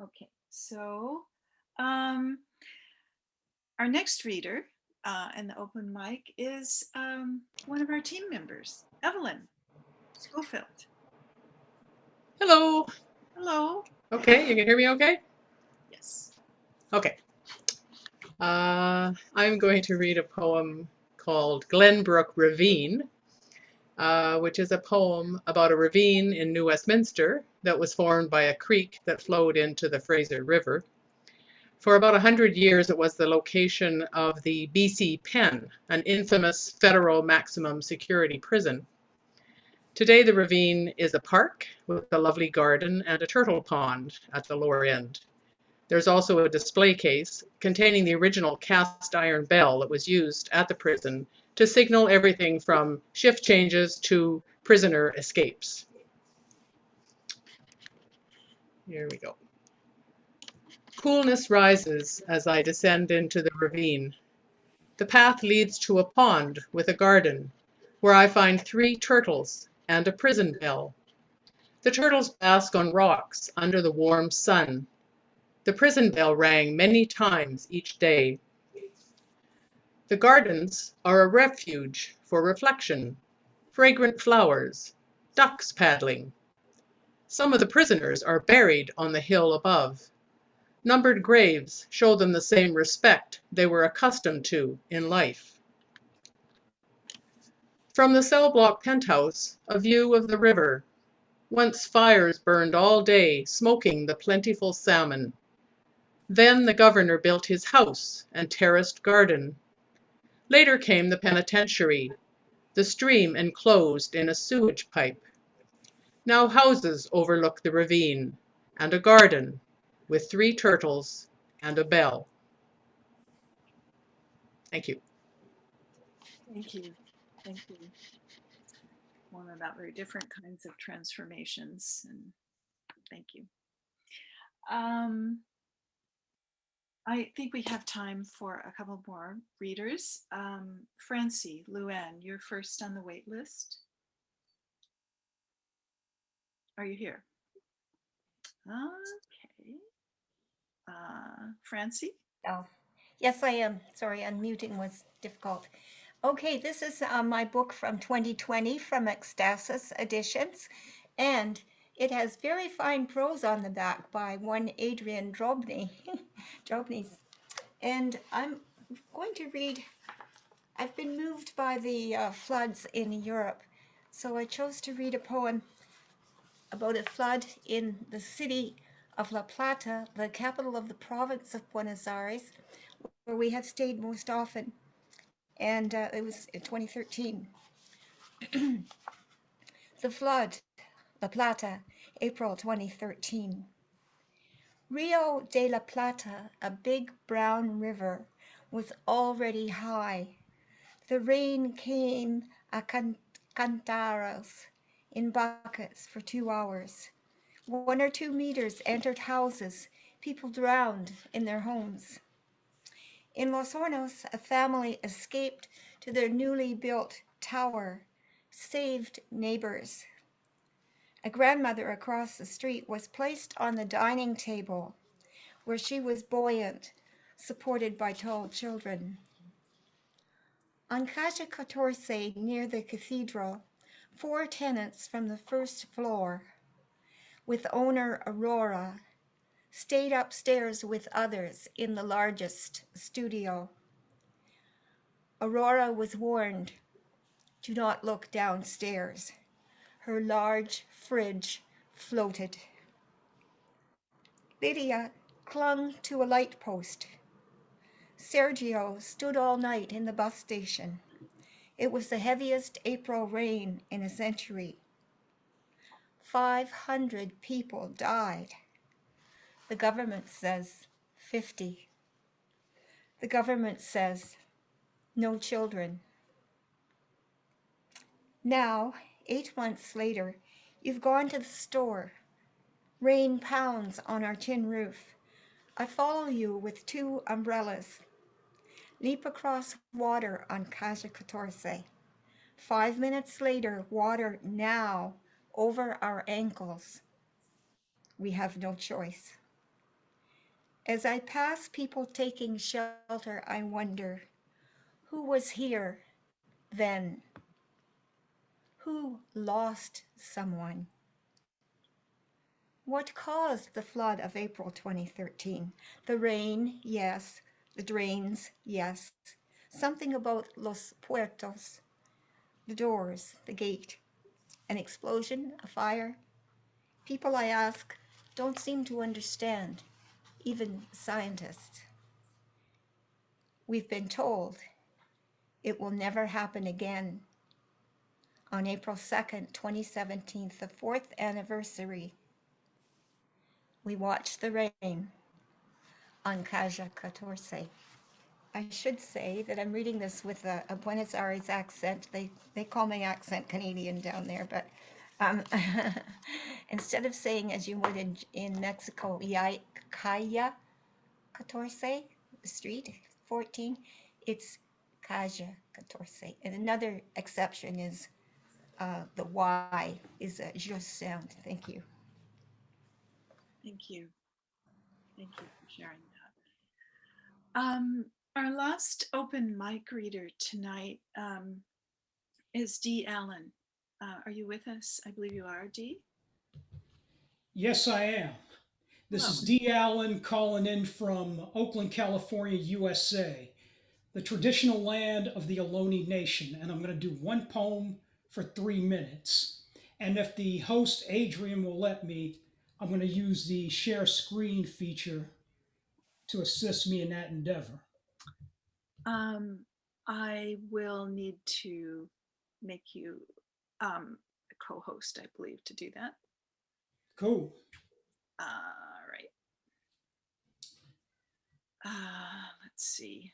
Okay, so our next reader in the open mic is one of our team members, Evelyn Schofield. Hello. Hello. Okay, you can hear me okay? Yes. Okay. I'm going to read a poem called Glenbrook Ravine, which is a poem about a ravine in New Westminster that was formed by a creek that flowed into the Fraser River. For about 100 years, it was the location of the BC Pen, an infamous federal maximum security prison. Today, the ravine is a park with a lovely garden and a turtle pond at the lower end. There's also a display case containing the original cast iron bell that was used at the prison to signal everything from shift changes to prisoner escapes. Here we go. Coolness rises as I descend into the ravine. The path leads to a pond with a garden where I find 3 turtles and a prison bell. The turtles bask on rocks under the warm sun. The prison bell rang many times each day. The gardens are a refuge for reflection, fragrant flowers, ducks paddling. Some of the prisoners are buried on the hill above. Numbered graves show them the same respect they were accustomed to in life. From the cell block penthouse, a view of the river. Once fires burned all day, smoking the plentiful salmon. Then the governor built his house and terraced garden. Later came the penitentiary, the stream enclosed in a sewage pipe. Now houses overlook the ravine, and a garden with 3 turtles and a bell. Thank you. Thank you. Thank you. One about very different kinds of transformations, and thank you. I think we have time for a couple more readers. Francie, Luann, you're first on the wait list. Are you here? Okay. Francie? Oh, yes, I am. Sorry, unmuting was difficult. Okay, this is my book from 2020 from Ecstasis Editions, and it has very fine prose on the back by one Adrian Drobny. And I'm going to read, I've been moved by the floods in Europe, so I chose to read a poem about a flood in the city of La Plata, the capital of the province of Buenos Aires, where we have stayed most often. And it was in 2013. The flood, La Plata, April 2013. Rio de la Plata, a big brown river, was already high. The rain came a cantaros in buckets for 2 hours. 1 or 2 meters entered houses. People drowned in their homes. In Los Hornos, a family escaped to their newly built tower, saved neighbors. A grandmother across the street was placed on the dining table, where she was buoyant, supported by tall children. On Calle 14, near the cathedral, 4 tenants from the first floor, with owner Aurora, stayed upstairs with others in the largest studio. Aurora was warned, do not look downstairs. Her large fridge floated. Lydia clung to a light post. Sergio stood all night in the bus station. It was the heaviest April rain in a century. 500 people died. The government says 50. The government says no children. Now, 8 months later, you've gone to the store. Rain pounds on our tin roof. I follow you with 2 umbrellas. Leap across water on Caja 14. 5 minutes later, water now over our ankles. We have no choice. As I pass people taking shelter, I wonder, who was here then? Who lost someone? What caused the flood of April 2013? The rain, yes. The drains, yes. Something about Los Puertos, the doors, the gate. An explosion, a fire. People I ask don't seem to understand, even scientists. We've been told it will never happen again. On April 2nd, 2017, the 4th anniversary, we watched the rain on Caja 14. I should say that I'm reading this with a Buenos Aires accent. They call my accent Canadian down there, but instead of saying as you would in Mexico, Calle 14, the street 14, it's Caja 14. And another exception is the Y is a just sound. Thank you. Thank you. Thank you for sharing that. Our last open mic reader tonight is Dee Allen. Are you with us? I believe you are, Dee. Yes, I am. This is Dee Allen calling in from Oakland, California, USA, the traditional land of the Ohlone Nation. And I'm going to do one poem for 3 minutes. And if the host, Adrian, will let me, I'm going to use the share screen feature to assist me in that endeavor. I will need to make you a co-host, I believe, to do that. Cool. All right. Let's see.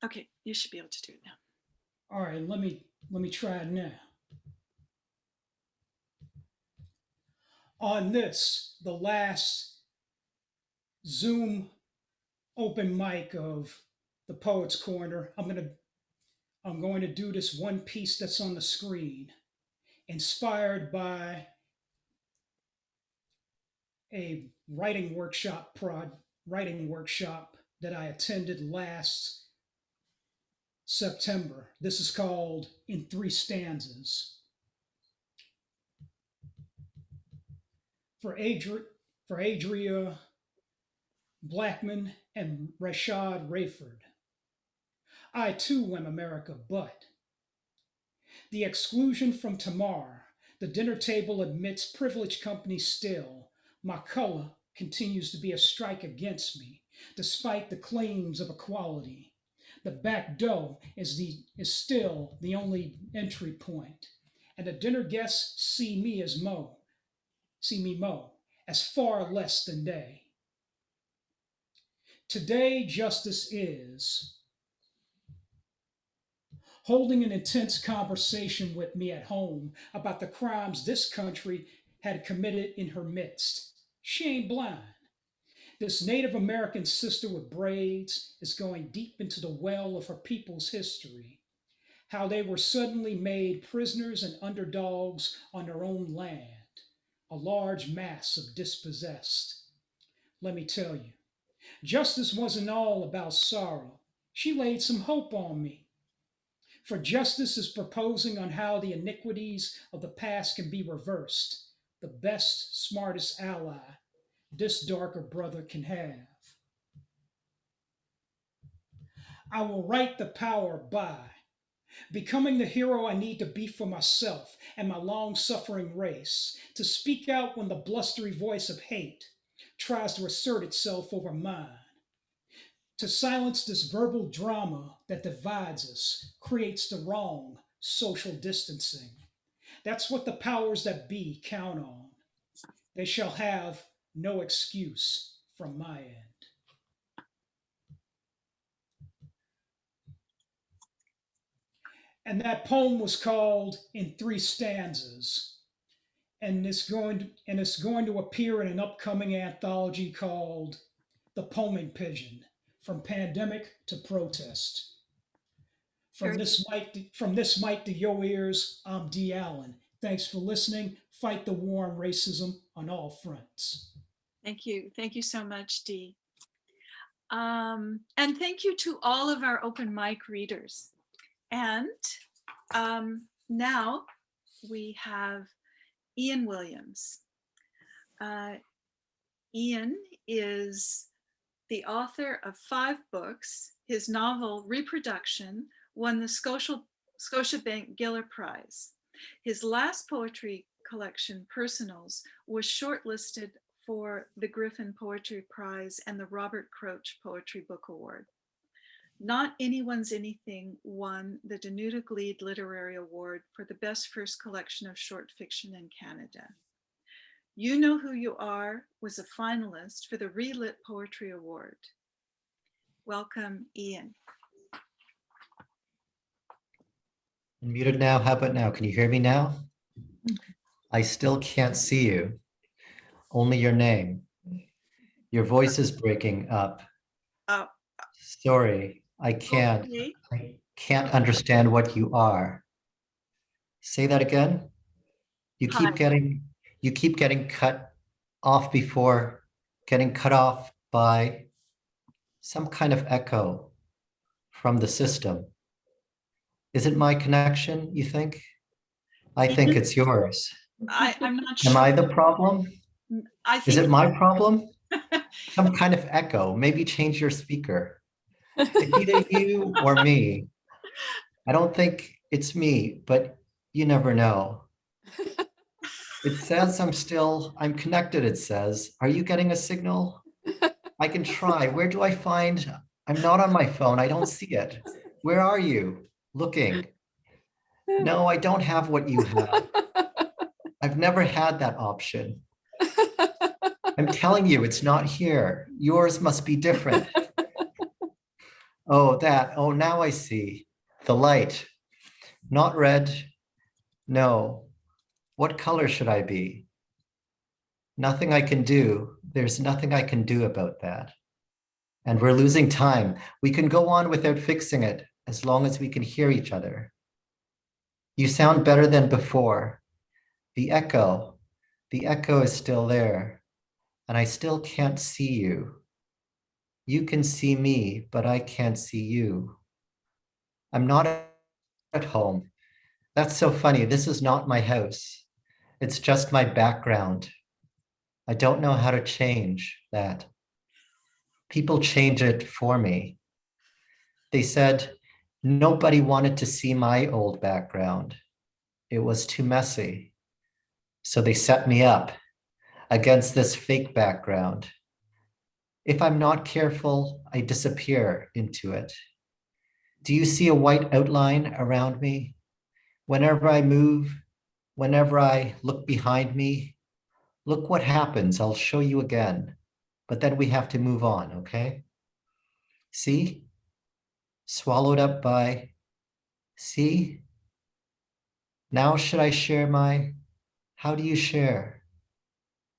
Okay, you should be able to do it now. All right, let me try it now. On this, the last Zoom open mic of the Poets Corner, I'm going to do this one piece that's on the screen, inspired by a writing workshop that I attended last September. This is called In 3 Stanzas. For Adria Blackman and Rashad Rayford. I too am America, but the exclusion from Tamar, the dinner table admits privileged company still. My color continues to be a strike against me, despite the claims of equality. The back door is still the only entry point, and the dinner guests see me as far less than they. Today, justice is holding an intense conversation with me at home about the crimes this country had committed in her midst. She ain't blind. This Native American sister with braids is going deep into the well of her people's history, how they were suddenly made prisoners and underdogs on their own land, a large mass of dispossessed. Let me tell you, justice wasn't all about sorrow. She laid some hope on me. For justice is proposing on how the iniquities of the past can be reversed, the best, smartest ally this darker brother can have. I will write the power by becoming the hero I need to be for myself and my long-suffering race, to speak out when the blustery voice of hate tries to assert itself over mine, To silence this verbal drama that divides us creates the wrong social distancing. That's what the powers that be count on. They shall have no excuse from my end. And that poem was called In Three Stanzas. And it's going to appear in an upcoming anthology called The Poeming Pigeon, From Pandemic to Protest. From this mic to your ears, I'm Dee Allen. Thanks for listening. Fight the war on racism on all fronts. Thank you. Thank you so much, Dee. And thank you to all of our open mic readers. And now we have Ian Williams. Ian is the author of 5 books. His novel, Reproduction, won the Scotiabank Giller Prize. His last poetry collection, Personals, was shortlisted for the Griffin Poetry Prize and the Robert Croach Poetry Book Award. Not Anyone's Anything won the Danuta Gleed Literary Award for the best first collection of short fiction in Canada. You Know Who You Are was a finalist for the Relit Poetry Award. Welcome, Ian. I'm muted now. How about now? Can you hear me now? I still can't see you. Only your name. Your voice is breaking up. Sorry, I can't. Okay. I can't understand what you are. Say that again. You keep getting cut off before getting cut off by some kind of echo from the system. Is it my connection, you think? I think it's yours. I'm not sure. Am I the problem? Is it my problem? Some kind of echo. Maybe change your speaker. It's either you or me. I don't think it's me, but you never know. It says I'm connected, it says. Are you getting a signal? I can try. Where do I find? I'm not on my phone. I don't see it. Where are you? Looking. No, I don't have what you have. I've never had that option. I'm telling you, it's not here. Yours must be different. Oh, that. Oh, now I see. The light. Not red. No. What color should I be? Nothing I can do. There's nothing I can do about that. And we're losing time. We can go on without fixing it as long as we can hear each other. You sound better than before. The echo is still there, and I still can't see you. You can see me, but I can't see you. I'm not at home. That's so funny. This is not my house. It's just my background. I don't know how to change that. People change it for me. They said nobody wanted to see my old background. It was too messy. So they set me up against this fake background. If I'm not careful, I disappear into it. Do you see a white outline around me? Whenever I move, whenever I look behind me, look what happens. I'll show you again, but then we have to move on, okay? See? Swallowed up by, see? Now should I share my, how do you share?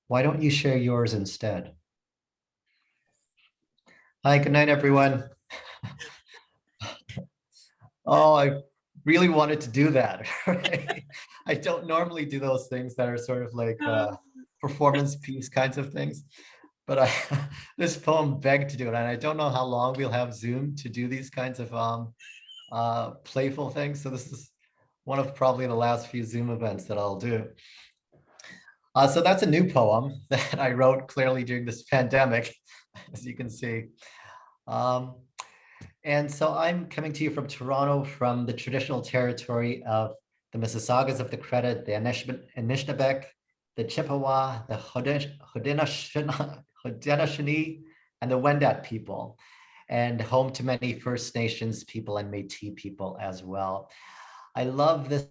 Why don't you share yours instead? Hi, good night, everyone. Oh, I really wanted to do that. Right? I don't normally do those things that are sort of like performance piece kinds of things, but this poem begged to do it. And I don't know how long we'll have Zoom to do these kinds of playful things. So this is one of probably the last few Zoom events that I'll do. So that's a new poem that I wrote clearly during this pandemic, as you can see. And so I'm coming to you from Toronto, from the traditional territory of the Mississaugas of the Credit, the Anishinaabe, the Chippewa, the Haudenosaunee, and the Wendat people. and home to many First Nations people and Métis people as well. I love this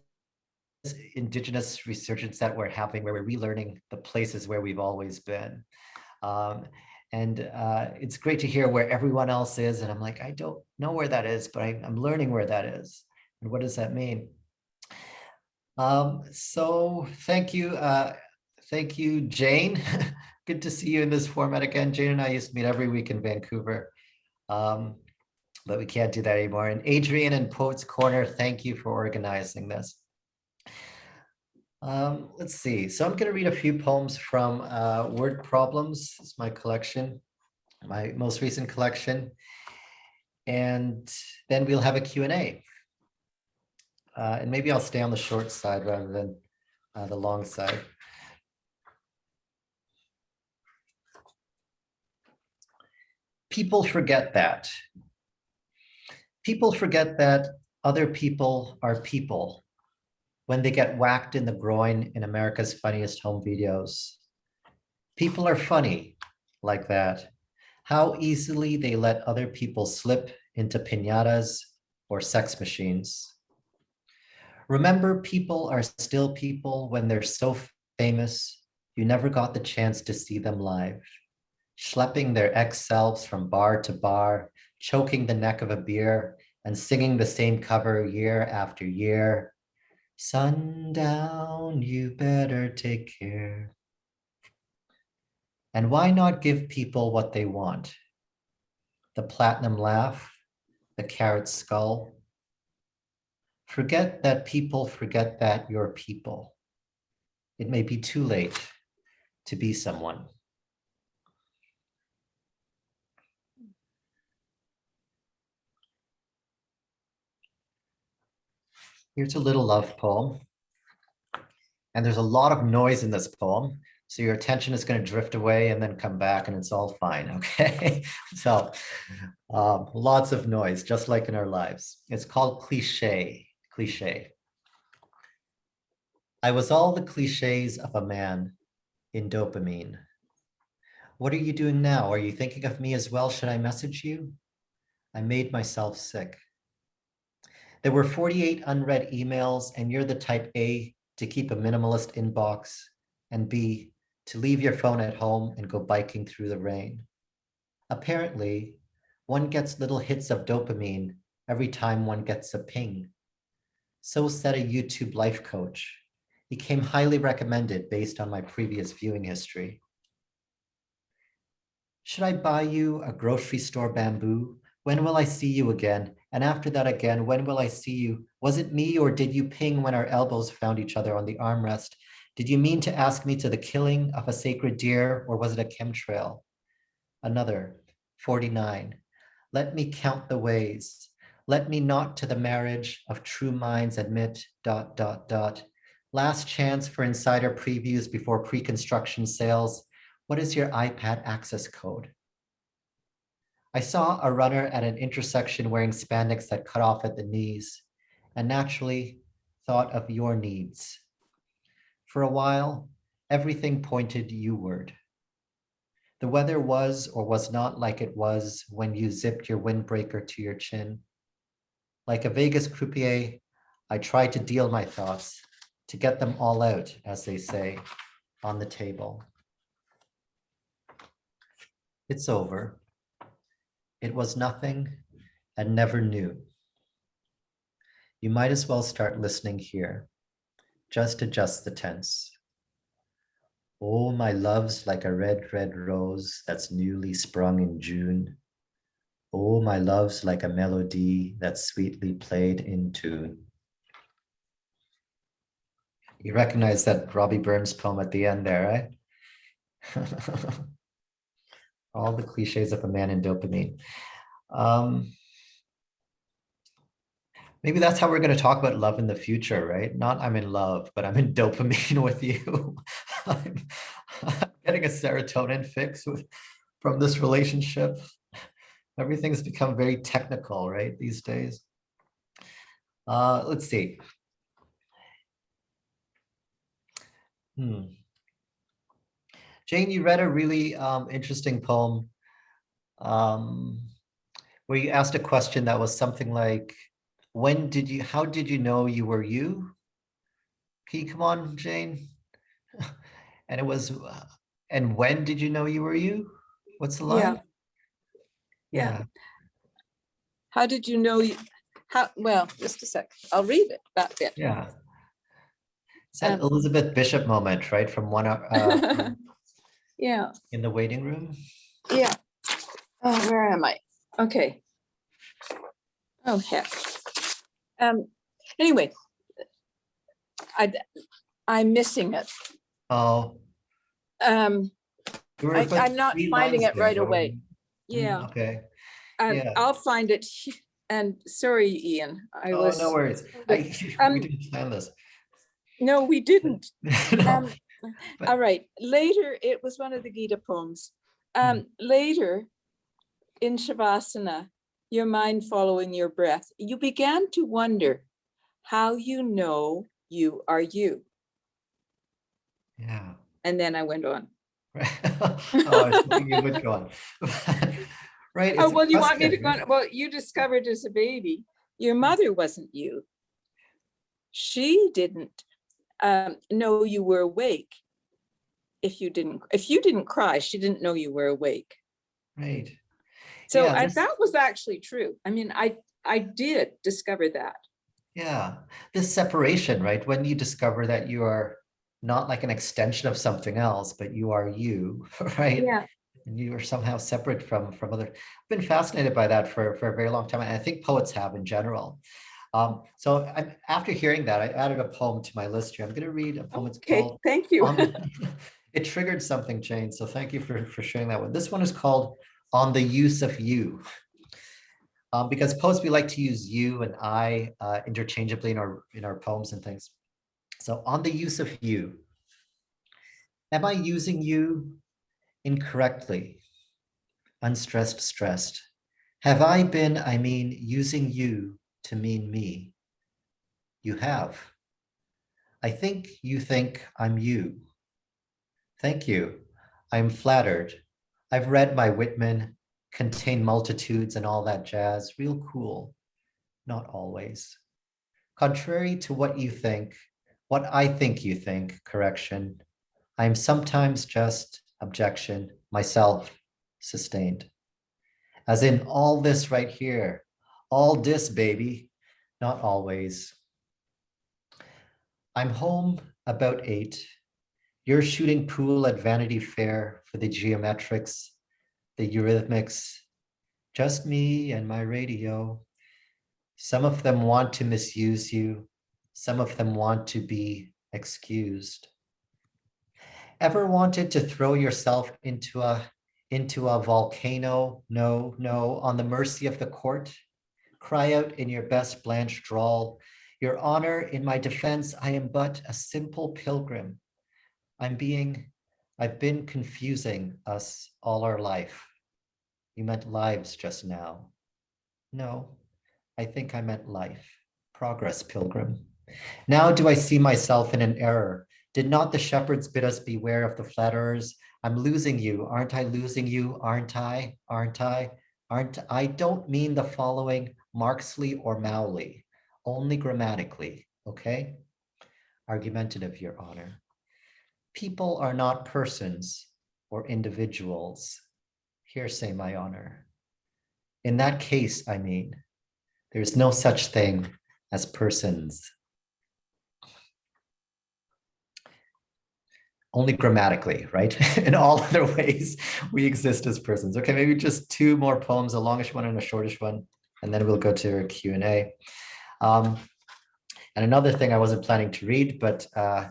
Indigenous resurgence that we're having, where we're relearning the places where we've always been. It's great to hear where everyone else is. And I'm like, I don't know where that is, but I'm learning where that is. And what does that mean? So thank you. Thank you, Jane. Good to see you in this format again. Jane and I used to meet every week in Vancouver, but we can't do that anymore. And Adrian and Poets Corner, thank you for organizing this. Let's see. So I'm going to read a few poems from Word Problems. It's my collection, my most recent collection. And then we'll have a Q&A. And maybe I'll stay on the short side rather than the long side. People forget that. People forget that other people are people when they get whacked in the groin in America's Funniest Home Videos. People are funny like that. How easily they let other people slip into piñatas or sex machines. Remember, people are still people when they're so famous, you never got the chance to see them live, schlepping their ex-selves from bar to bar, choking the neck of a beer, and singing the same cover year after year. Sundown, you better take care. And why not give people what they want? The platinum laugh, the carrot skull. Forget that people forget that you're people. It may be too late to be someone. Here's a little love poem. And there's a lot of noise in this poem. So your attention is going to drift away and then come back and it's all fine, okay? So lots of noise, just like in our lives. It's called Cliché. Cliché. I was all the cliches of a man in dopamine. What are you doing now? Are you thinking of me as well? Should I message you? I made myself sick. There were 48 unread emails, and you're the type A to keep a minimalist inbox, and B, to leave your phone at home and go biking through the rain. Apparently, one gets little hits of dopamine every time one gets a ping. So said a YouTube life coach. He came highly recommended based on my previous viewing history. Should I buy you a grocery store bamboo? When will I see you again? And after that again, when will I see you? Was it me or did you ping when our elbows found each other on the armrest? Did you mean to ask me to the killing of a sacred deer or was it a chemtrail? Another, 49. Let me count the ways. Let me not to the marriage of true minds admit ... Last chance for insider previews before pre-construction sales. What is your iPad access code? I saw a runner at an intersection wearing spandex that cut off at the knees and naturally thought of your needs. For a while, everything pointed you-ward. The weather was or was not like it was when you zipped your windbreaker to your chin. Like a Vegas croupier, I tried to deal my thoughts, to get them all out, as they say, on the table. It's over. It was nothing and never knew. You might as well start listening here. Just adjust the tense. Oh, my love's like a red, red rose that's newly sprung in June. Oh, my love's like a melody that's sweetly played in tune. You recognize that Robbie Burns poem at the end there, right? All the cliches of a man in dopamine. Maybe that's how we're going to talk about love in the future, right? Not I'm in love, but I'm in dopamine with you. I'm getting a serotonin fix from this relationship. Everything's become very technical, right, these days. Let's see. Jane, you read a really interesting poem. where you asked a question that was something like, how did you know you were you? Can you come on, Jane? And it was, and when did you know you were you? What's the line? Yeah. How did you know well, just a sec. I'll read it, that bit. Yeah. It's that Elizabeth Bishop moment, right? From one yeah. In the waiting room. Yeah. Oh, where am I? Okay. Oh, heck. Anyway, I'm missing it. Oh. I'm not finding it right away. Yeah. Okay. I'll find it. And sorry, Ian. No worries. We didn't plan this. No, we didn't. No, all right. Later, it was one of the Geeta poems. Later, in Shavasana, your mind following your breath, you began to wonder how you know you are you. Yeah. And then I went on. I was thinking you would go on. Right. Oh, well, you want me to go on? Well, you discovered as a baby, your mother wasn't you. She didn't know you were awake. If you didn't cry, she didn't know you were awake. Right. So that was actually true. I mean, I did discover that. Yeah. This separation, right? When you discover that you are not like an extension of something else, but you are you, right? Yeah. And you are somehow separate from other. I've been fascinated by that for a very long time. And I think poets have in general. So after hearing that, I added a poem to my list here. I'm going to read a poem. It's called. Thank you. It triggered something, Jane. So thank you for sharing that one. This one is called On the Use of You. Because poets, we like to use you and I interchangeably in our poems and things. So on the use of you. Am I using you incorrectly? Unstressed, stressed. Have I been, using you to mean me? You have. I think you think I'm you. Thank you. I'm flattered. I've read my Whitman, Contain Multitudes and all that jazz. Real cool. Not always. Contrary to what you think, what I think you think, correction, I'm sometimes just objection, myself, sustained. As in all this right here, all this, baby, not always. I'm home about 8. You're shooting pool at Vanity Fair for the geometrics, the eurythmics, just me and my radio. Some of them want to misuse you. Some of them want to be excused. Ever wanted to throw yourself into a volcano? No, on the mercy of the court. Cry out in your best Blanche drawl. Your honor, in my defense, I am but a simple pilgrim. I've been confusing us all our life. You meant lives just now. No, I think I meant life. Progress, pilgrim. Now do I see myself in an error. Did not the shepherds bid us beware of the flatterers? I'm losing you. Aren't I losing you? Aren't I? I don't mean the following Marxley or Mowley, only grammatically, okay? Argumentative, Your Honor. People are not persons or individuals. Hearsay, my honor. In that case, there's no such thing as persons. Only grammatically, right? In all other ways, we exist as persons. Okay, maybe just 2 more poems, a longish one and a shortish one, and then we'll go to a Q&A. And another thing I wasn't planning to read, but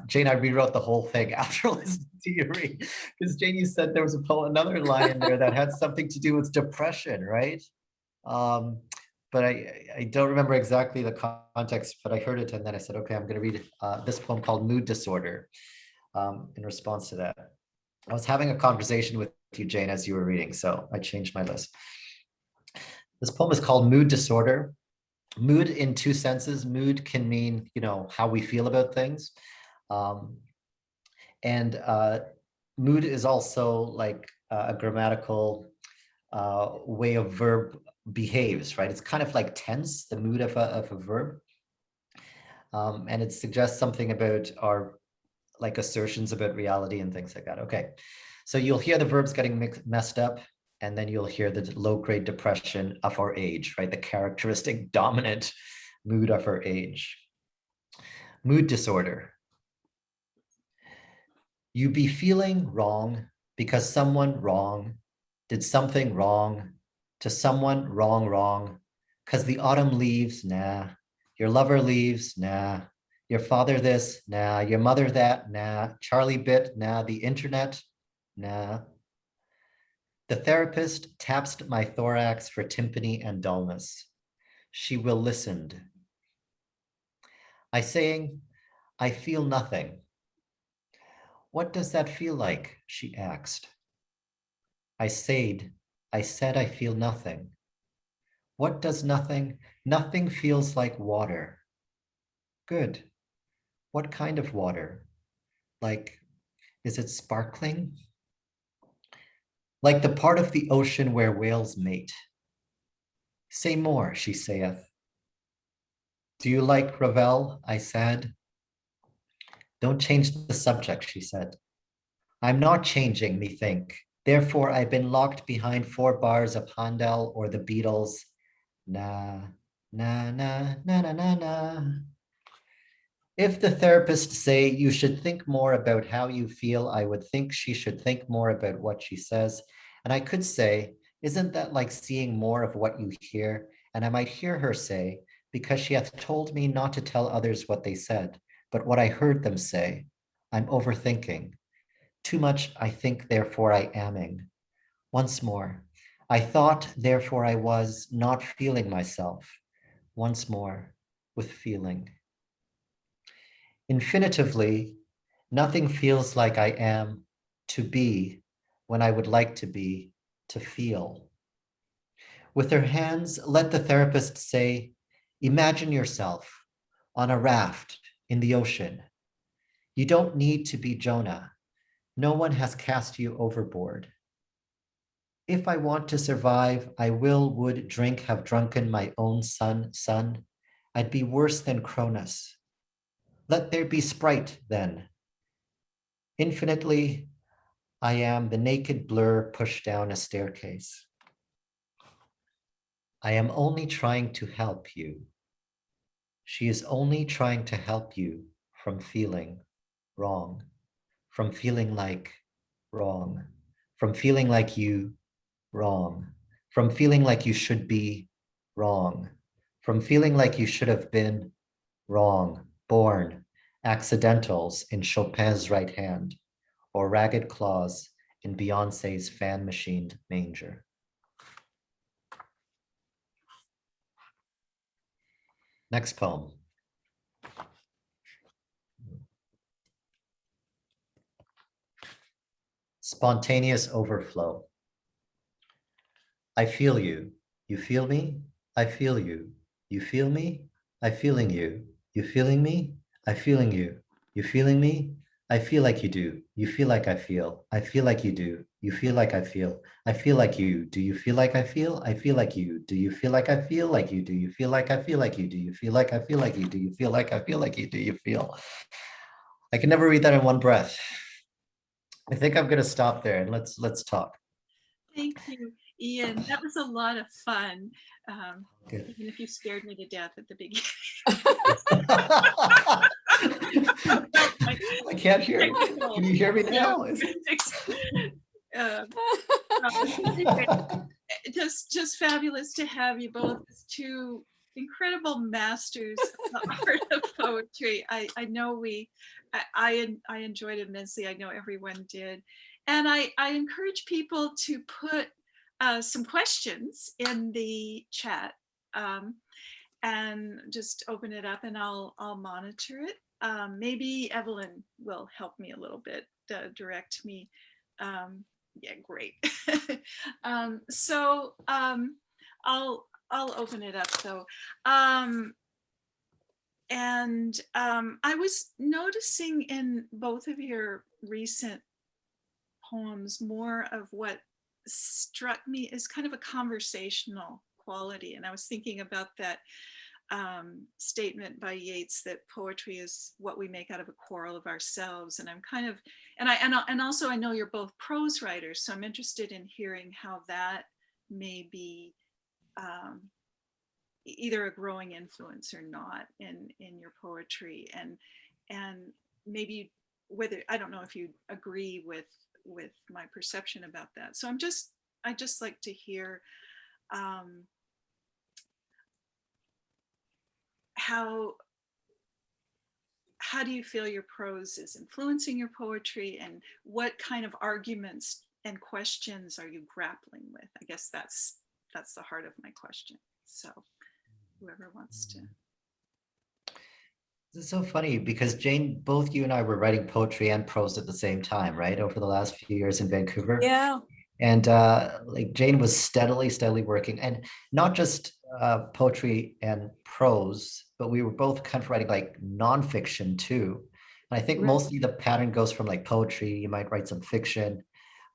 Jane, I rewrote the whole thing after listening to you read, because Jane, you said there was another line in there that had something to do with depression, right? But I don't remember exactly the context, but I heard it and then I said, okay, I'm going to read this poem called Mood Disorder in response to that. I was having a conversation with you, Jane, as you were reading, so I changed my list. This poem is called Mood Disorder. Mood in 2 senses. Mood can mean, how we feel about things. And mood is also like a grammatical way of behaves, right? It's kind of like tense, the mood of a verb. And it suggests something about our like assertions about reality and things like that. Okay, so you'll hear the verbs getting messed up, and then you'll hear the low-grade depression of our age, right? The characteristic dominant mood of our age. Mood disorder. You be feeling wrong because someone wrong did something wrong to someone wrong, because the autumn leaves, nah. Your lover leaves, nah. Your father this, nah. Your mother that, nah. Charlie bit, nah. The internet, nah. The therapist taps my thorax for tympany and dullness. She will listen. I saying, I feel nothing. What does that feel like? She asked. I said I feel nothing. What does nothing? Nothing feels like water. Good. What kind of water? Like, is it sparkling? Like the part of the ocean where whales mate. Say more, she saith. Do you like Ravel? I said. Don't change the subject, she said. I'm not changing, methink. Therefore, I've been locked behind 4 bars of Handel or the Beatles. Na, na, na, na, na, na, na. If the therapist say you should think more about how you feel, I would think she should think more about what she says. And I could say, isn't that like seeing more of what you hear? And I might hear her say, because she hath told me not to tell others what they said, but what I heard them say. I'm overthinking. Too much I think, therefore I aming. Once more, I thought, therefore I was not feeling myself. Once more, with feeling. Infinitively, nothing feels like I am to be when I would like to be, to feel. With her hands, let the therapist say, imagine yourself on a raft in the ocean. You don't need to be Jonah. No one has cast you overboard. If I want to survive, I would drink, have drunken my own son. I'd be worse than Cronus. Let there be Sprite then. Infinitely, I am the naked blur pushed down a staircase. I am only trying to help you. She is only trying to help you from feeling wrong, from feeling like wrong, from feeling like you wrong, from feeling like you should be wrong, from feeling like you should have been wrong, born, accidentals in Chopin's right hand, or ragged claws in Beyonce's fan-machined manger. Next poem. Spontaneous overflow. I feel you. You feel me? I feel you. You feel me? I feeling you. You feeling me? I feeling you. You feeling me? I feel like you do. You feel like I feel. I feel like you do. You feel like I feel. I feel like you. Do you feel like I feel? I feel like you. Do you feel like I feel like you? Do you feel like I feel like you? Do you feel like I feel like you? Do you feel like I feel like you? Do you feel? I can never read that in one breath. I think I'm gonna stop there and let's talk. Thank you, Ian. That was a lot of fun. Good. Even if you scared me to death at the beginning. I can't hear you. Can you hear me now? Just fabulous to have you both as two incredible masters of the art of poetry. I know I enjoyed it immensely. I know everyone did. And I encourage people to put some questions in the chat and just open it up and I'll monitor it. Maybe Evelyn will help me a little bit, direct me. Yeah, great. So I'll open it up though. And I was noticing in both of your recent poems more of what struck me as kind of a conversational equality. And I was thinking about that statement by Yeats that poetry is what we make out of a quarrel of ourselves. And I'm kind of, and also I know you're both prose writers, so I'm interested in hearing how that may be either a growing influence or not in your poetry, and maybe whether, I don't know if you agree with my perception about that. So I just like to hear how do you feel your prose is influencing your poetry, and what kind of arguments and questions are you grappling with? I guess that's the heart of my question. So whoever wants to. This is so funny because Jane, both you and I were writing poetry and prose at the same time, right? Over the last few years in Vancouver. Yeah. And like Jane was steadily working, and not just poetry and prose, but we were both kind of writing like nonfiction too. And I think mostly the pattern goes from like poetry, you might write some fiction,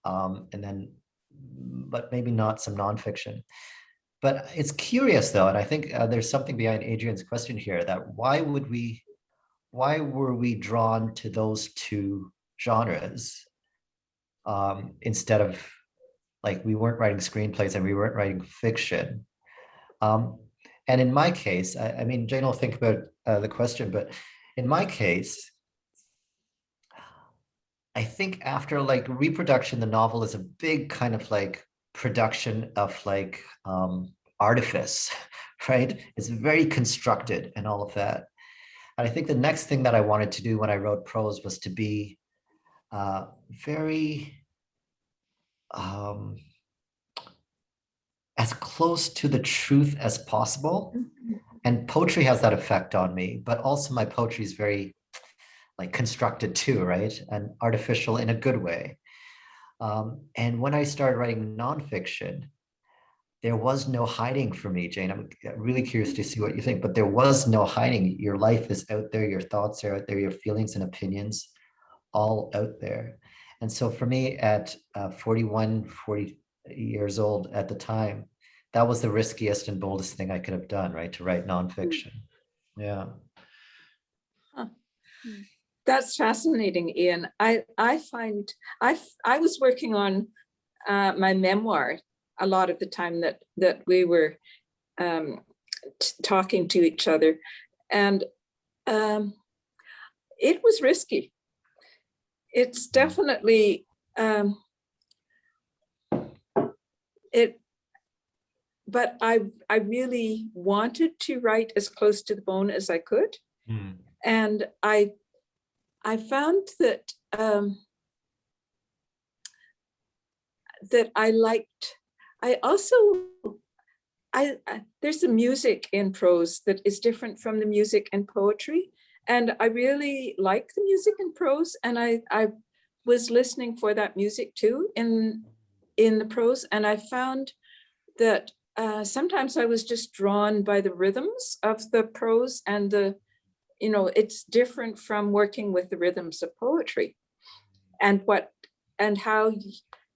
and then, but maybe not some nonfiction. But it's curious though, and I think there's something behind Adrian's question here, that why were we drawn to those two genres instead of, like, we weren't writing screenplays and we weren't writing fiction. And in my case, I mean, Jane will think about the question, but in my case, I think after like reproduction, the novel is a big kind of like production of like artifice, right? It's very constructed and all of that. And I think the next thing that I wanted to do when I wrote prose was to be very as close to the truth as possible. And poetry has that effect on me, but also my poetry is very like constructed too, right? And artificial in a good way. And when I started writing nonfiction, there was no hiding for me, Jane. I'm really curious to see what you think, but there was no hiding. Your life is out there, your thoughts are out there, your feelings and opinions all out there. And so for me at 40 years old at the time, that was the riskiest and boldest thing I could have done, right? To write nonfiction. Yeah. Huh. That's fascinating, Ian. I find I was working on my memoir a lot of the time that we were talking to each other, and it was risky. It's definitely but I really wanted to write as close to the bone as I could. And I found that that I liked, I also, there's a music in prose that is different from the music in poetry. And I really like the music in prose. And I was listening for that music too in the prose. And I found that sometimes I was just drawn by the rhythms of the prose, and it's different from working with the rhythms of poetry, and how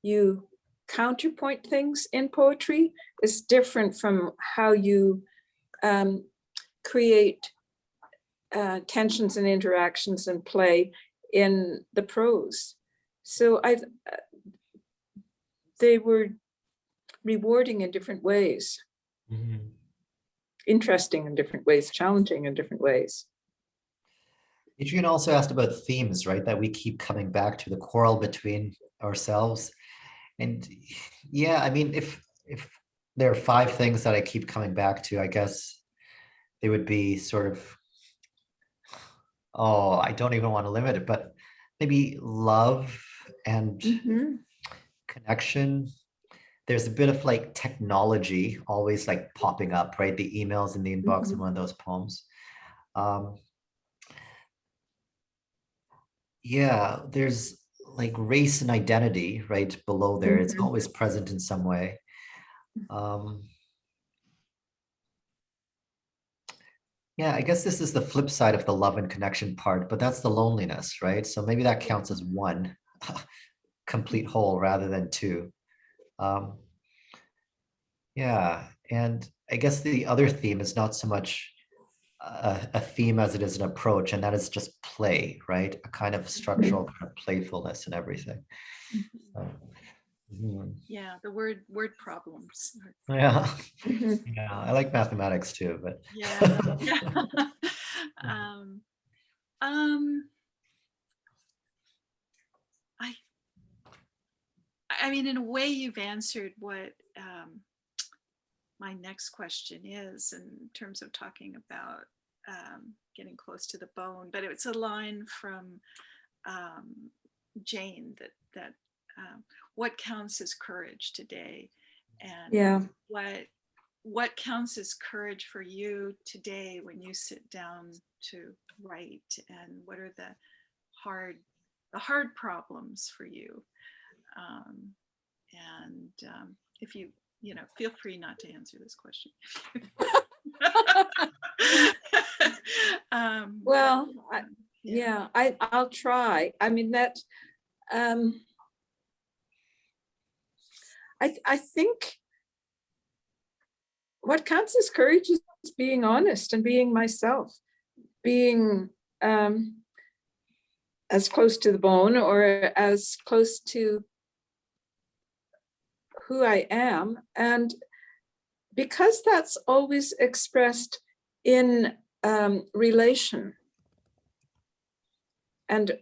you counterpoint things in poetry is different from how you create tensions and interactions and play in the prose. So they were rewarding in different ways, interesting in different ways, challenging in different ways. Adrian also asked about themes, right? That we keep coming back to, the quarrel between ourselves. And yeah, I mean, if there are 5 things that I keep coming back to, I guess they would be sort of, I don't even want to limit it, but maybe love and connection. There's a bit of like technology always like popping up, right? The emails in the inbox in one of those poems. Yeah, there's like race and identity right below there. It's always present in some way. Yeah, I guess this is the flip side of the love and connection part, but that's the loneliness, right? So maybe that counts as one complete whole rather than 2. Yeah, And I guess the other theme is not so much a theme as it is an approach, and that is just play, right? A kind of structural kind of playfulness and everything. So, Yeah, the word problems. yeah. Yeah, I like mathematics too, but Yeah. Yeah. I mean, in a way, you've answered what my next question is in terms of talking about getting close to the bone. But it's a line from Jane that what counts as courage today, and Yeah. what counts as courage for you today when you sit down to write, and what are the hard problems for you, and if you feel free not to answer this question. Well, yeah, I'll try. I mean, that I think what counts as courage is being honest and being myself, being as close to the bone or as close to who I am. And because that's always expressed in relation, and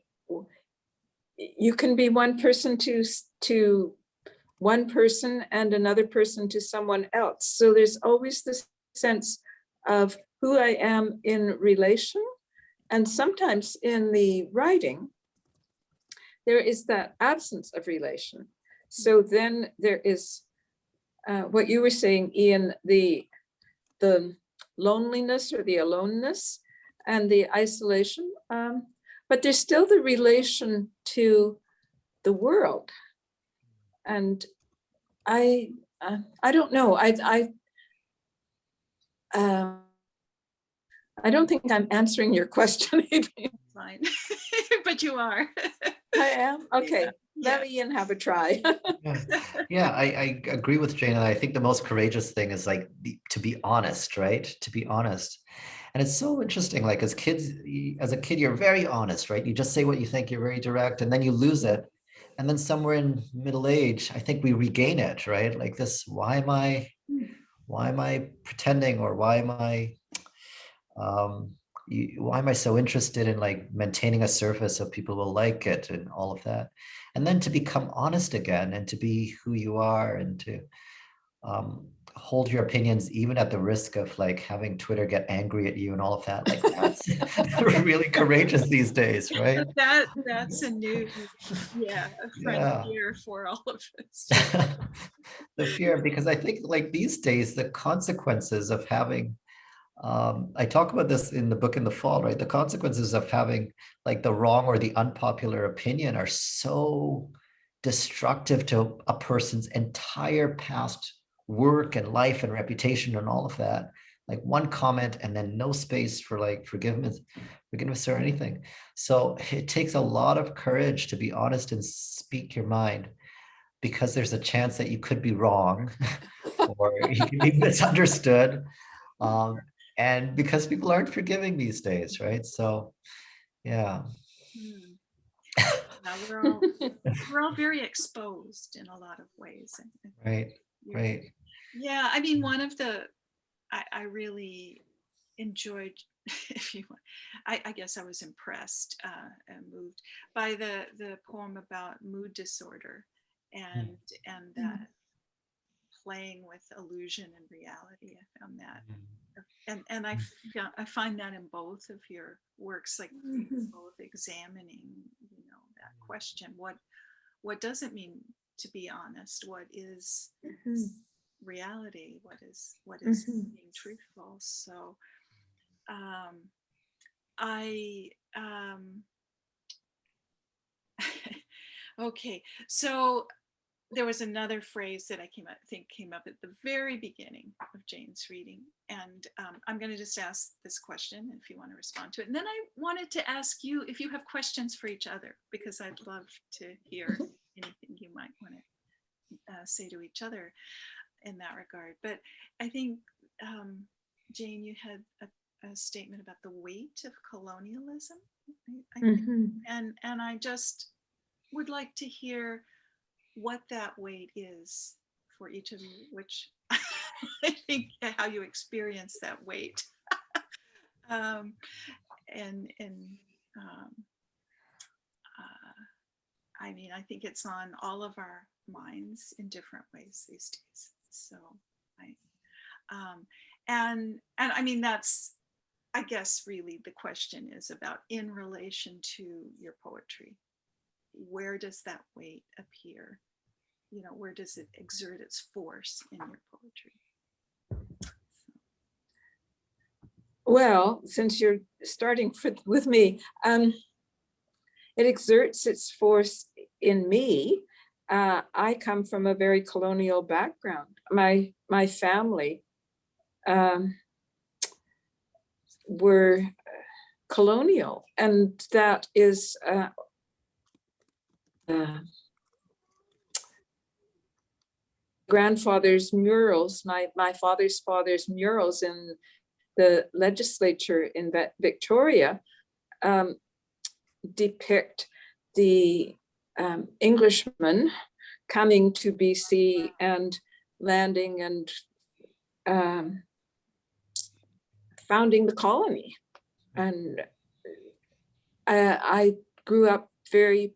you can be one person to one person and another person to someone else. So there's always this sense of who I am in relation. And sometimes in the writing, there is that absence of relation. So then there is what you were saying, Ian, the loneliness or the aloneness and the isolation, but there's still the relation to the world. And I don't know. I don't think I'm answering your question. fine. But you are. I am? Okay. Yeah. Let Ian have a try. yeah, I agree with Jane. And I think the most courageous thing is like to be honest, right? To be honest. And it's so interesting, like as a kid, you're very honest, right? You just say what you think, you're very direct, and then you lose it. And then somewhere in middle age, I think we regain it, right? Like this, why am I pretending, or why am I so interested in like maintaining a surface so people will like it and all of that? And then to become honest again and to be who you are and to hold your opinions, even at the risk of like having Twitter get angry at you and all of that. Like that's really courageous these days, right? That's a new, frontier for all of us. The fear, because I think like these days, the consequences of having, I talk about this in the book in the fall, right? The consequences of having like the wrong or the unpopular opinion are so destructive to a person's entire past work and life and reputation and all of that. Like one comment and then no space for like forgiveness or anything. So it takes a lot of courage to be honest and speak your mind, because there's a chance that you could be wrong or you can be misunderstood. And because people aren't forgiving these days, right? So, yeah. We're all very exposed in a lot of ways. Right, right. Yeah, I mean, one of the, I really enjoyed, if you want, I guess I was impressed and moved by the poem about mood disorder and that playing with illusion and reality. I found that, and I find that in both of your works, like both examining, that question, what does it mean to be honest? What is reality? What is being truthful? So okay, so there was another phrase that I came up at the very beginning of Jane's reading, and I'm going to just ask this question if you want to respond to it. And then I wanted to ask you if you have questions for each other, because I'd love to hear anything you might want to say to each other. in that regard. But I think, Jane, you had a statement about the weight of colonialism, I think. And I just would like to hear what that weight is for each of you, which I think how you experience that weight. I mean, I think it's on all of our minds in different ways these days. So and I mean, that's, I guess really the question is about in relation to your poetry. Where does that weight appear? You know, where does it exert its force in your poetry? Well, since you're starting with me, it exerts its force in me. I come from a very colonial background. My family were colonial, and that is grandfather's murals, my father's murals in the legislature in Victoria depict the Englishmen coming to BC and landing and founding the colony. And I grew up very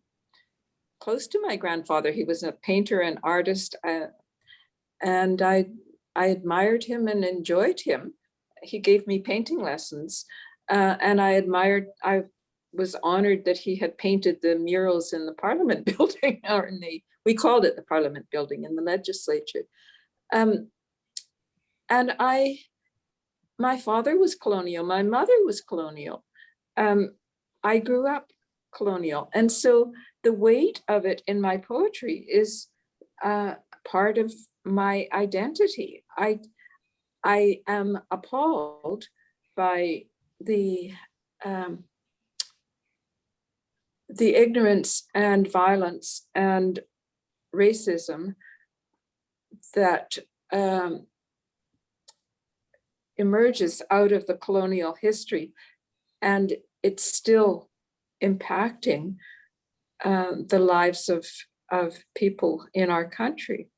close to my grandfather. He was a painter and artist, and I admired him and enjoyed him. He gave me painting lessons, and I was honored that he had painted the murals in the Parliament building, or we called it the Parliament building in the legislature. And my father was colonial, my mother was colonial. I grew up colonial. And so the weight of it in my poetry is part of my identity. I am appalled by the ignorance and violence and racism that emerges out of the colonial history, and it's still impacting the lives of people in our country.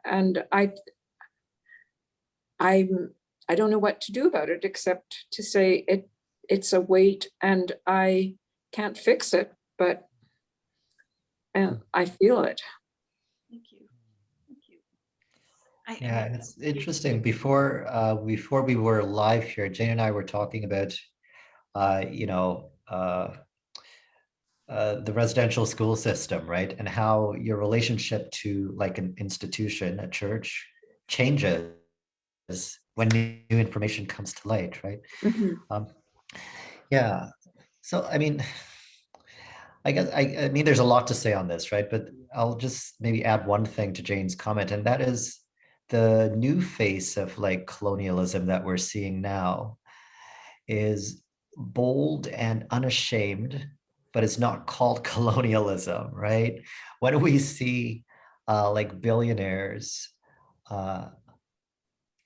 And I don't know what to do about it except to say it's a weight, and I can't fix it, but I feel it. Thank you. Yeah, it's interesting. Before we were live here, Jane and I were talking about, the residential school system, right? And how your relationship to like an institution, a church, changes when new information comes to light, right? Yeah. So, I mean, I guess, I mean, there's a lot to say on this, right? But I'll just maybe add one thing to Jane's comment, and that is the new face of like colonialism that we're seeing now is bold and unashamed, but it's not called colonialism, right? When we see like billionaires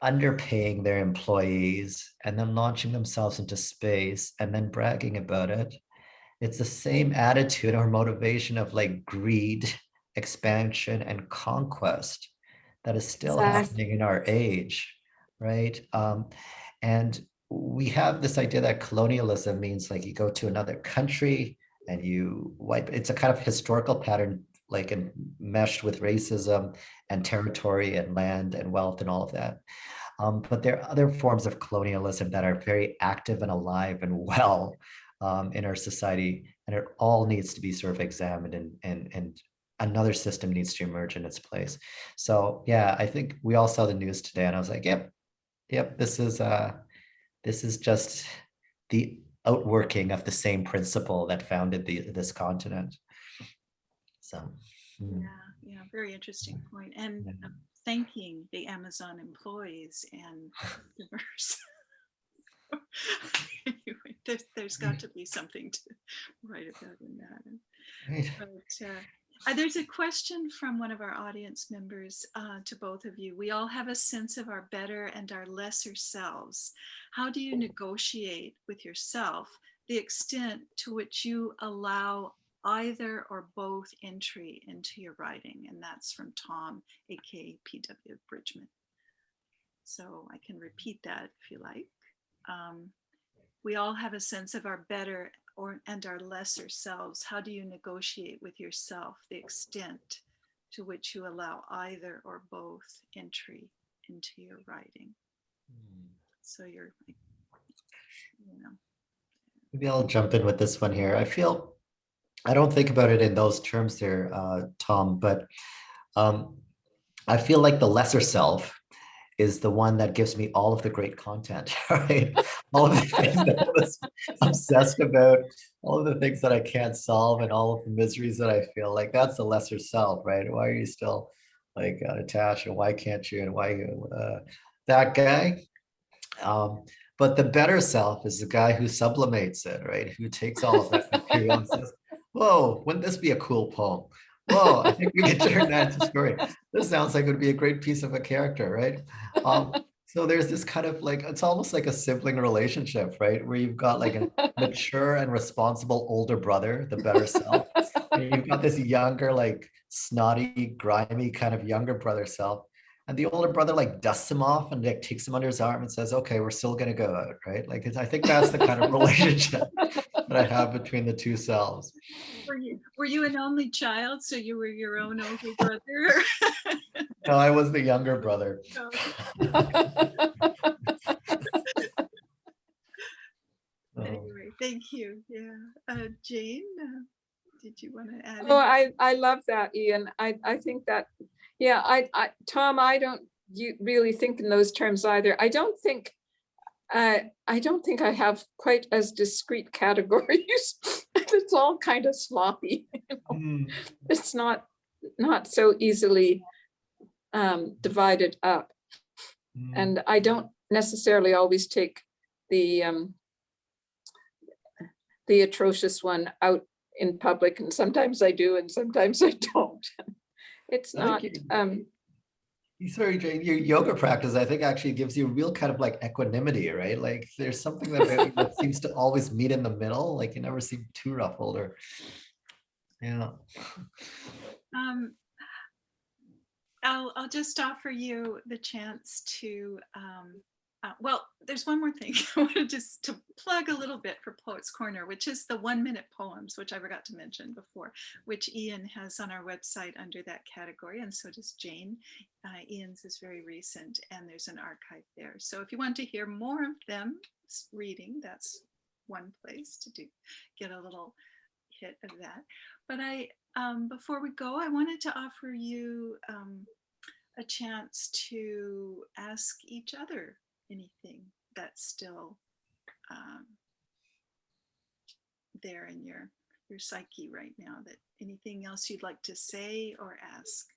underpaying their employees and then launching themselves into space and then bragging about it, it's the same attitude or motivation of like greed, expansion, and conquest that is still happening in our age, right? And we have this idea that colonialism means like you go to another country and you wipe. It's a kind of historical pattern, like meshed with racism and territory and land and wealth and all of that. But there are other forms of colonialism that are very active and alive and well in our society, and it all needs to be sort of examined, and another system needs to emerge in its place. So yeah, I think we all saw the news today, and I was like, yep, this is just the outworking of the same principle that founded this continent. So yeah, very interesting point. And thanking the Amazon employees and customers. Anyway, there's got to be something to write about in that. But There's a question from one of our audience members to both of you. We all have a sense of our better and our lesser selves. How do you negotiate with yourself the extent to which you allow either or both entry into your writing? And that's from Tom, aka PW Bridgeman. So I can repeat that if you like. We all have a sense of our better and our lesser selves. How do you negotiate with yourself the extent to which you allow either or both entry into your writing? So you're, you know. Maybe I'll jump in with this one here. I don't think about it in those terms there, Tom, but I feel like the lesser self is the one that gives me all of the great content, right? All of the things that I was obsessed about, all of the things that I can't solve, and all of the miseries that I feel. Like, that's the lesser self, right? Why are you still like attached, and why can't you, and why you, that guy? But the better self is the guy who sublimates it, right? Who takes all of that material and says, whoa, wouldn't this be a cool poem? Whoa, I think we could turn that into a story. This sounds like it would be a great piece of a character, right? So there's this kind of like, it's almost like a sibling relationship, right? Where you've got like a mature and responsible older brother, the better self. And you've got this younger, like snotty, grimy kind of younger brother self. And the older brother like dusts him off and like takes him under his arm and says, okay, we're still gonna go out, right? Like, I think that's the kind of relationship that I have between the two selves. Were you an only child, so you were your own older brother? No, I was the younger brother. Anyway, thank you. Yeah, Jane, did you want to add? Oh, I love that, Ian. I think that, yeah, Tom, I don't really think in those terms either. I don't think I have quite as discrete categories. It's all kind of sloppy. You know? It's not so easily divided up, and I don't necessarily always take the atrocious one out in public, and sometimes I do, and sometimes I don't. It's not. Sorry, Jane, your yoga practice, I think, actually gives you a real kind of like equanimity, right? Like, there's something that seems to always meet in the middle. Like, you never seem too ruffled, or yeah. I'll just offer you the chance to, well, there's one more thing I wanted just to plug a little bit for Poets Corner, which is the 1-minute poems, which I forgot to mention before, which Ian has on our website under that category, and so does Jane. Ian's is very recent, and there's an archive there. So if you want to hear more of them reading, that's one place to get a little hit of that. But before we go, I wanted to offer you a chance to ask each other anything that's still there in your psyche right now, that anything else you'd like to say or ask.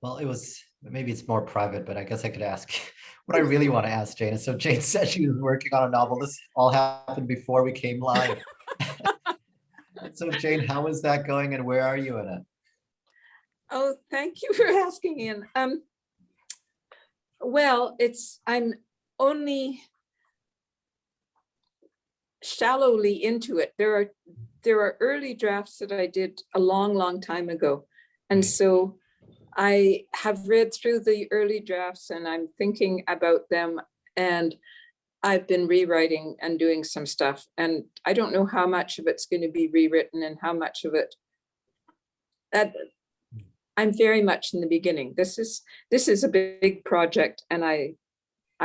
Well, maybe it's more private, but I guess I could ask what I really want to ask Jane. So Jane said she was working on a novel. This all happened before we came live. So Jane, how is that going, and where are you in it? Oh, thank you for asking, Ian. Well, I'm only shallowly into it. There are early drafts that I did a long time ago, and so I have read through the early drafts, and I'm thinking about them, and I've been rewriting and doing some stuff, and I don't know how much of it's going to be rewritten and how much of it. I'm very much in the beginning. This is a big project, and I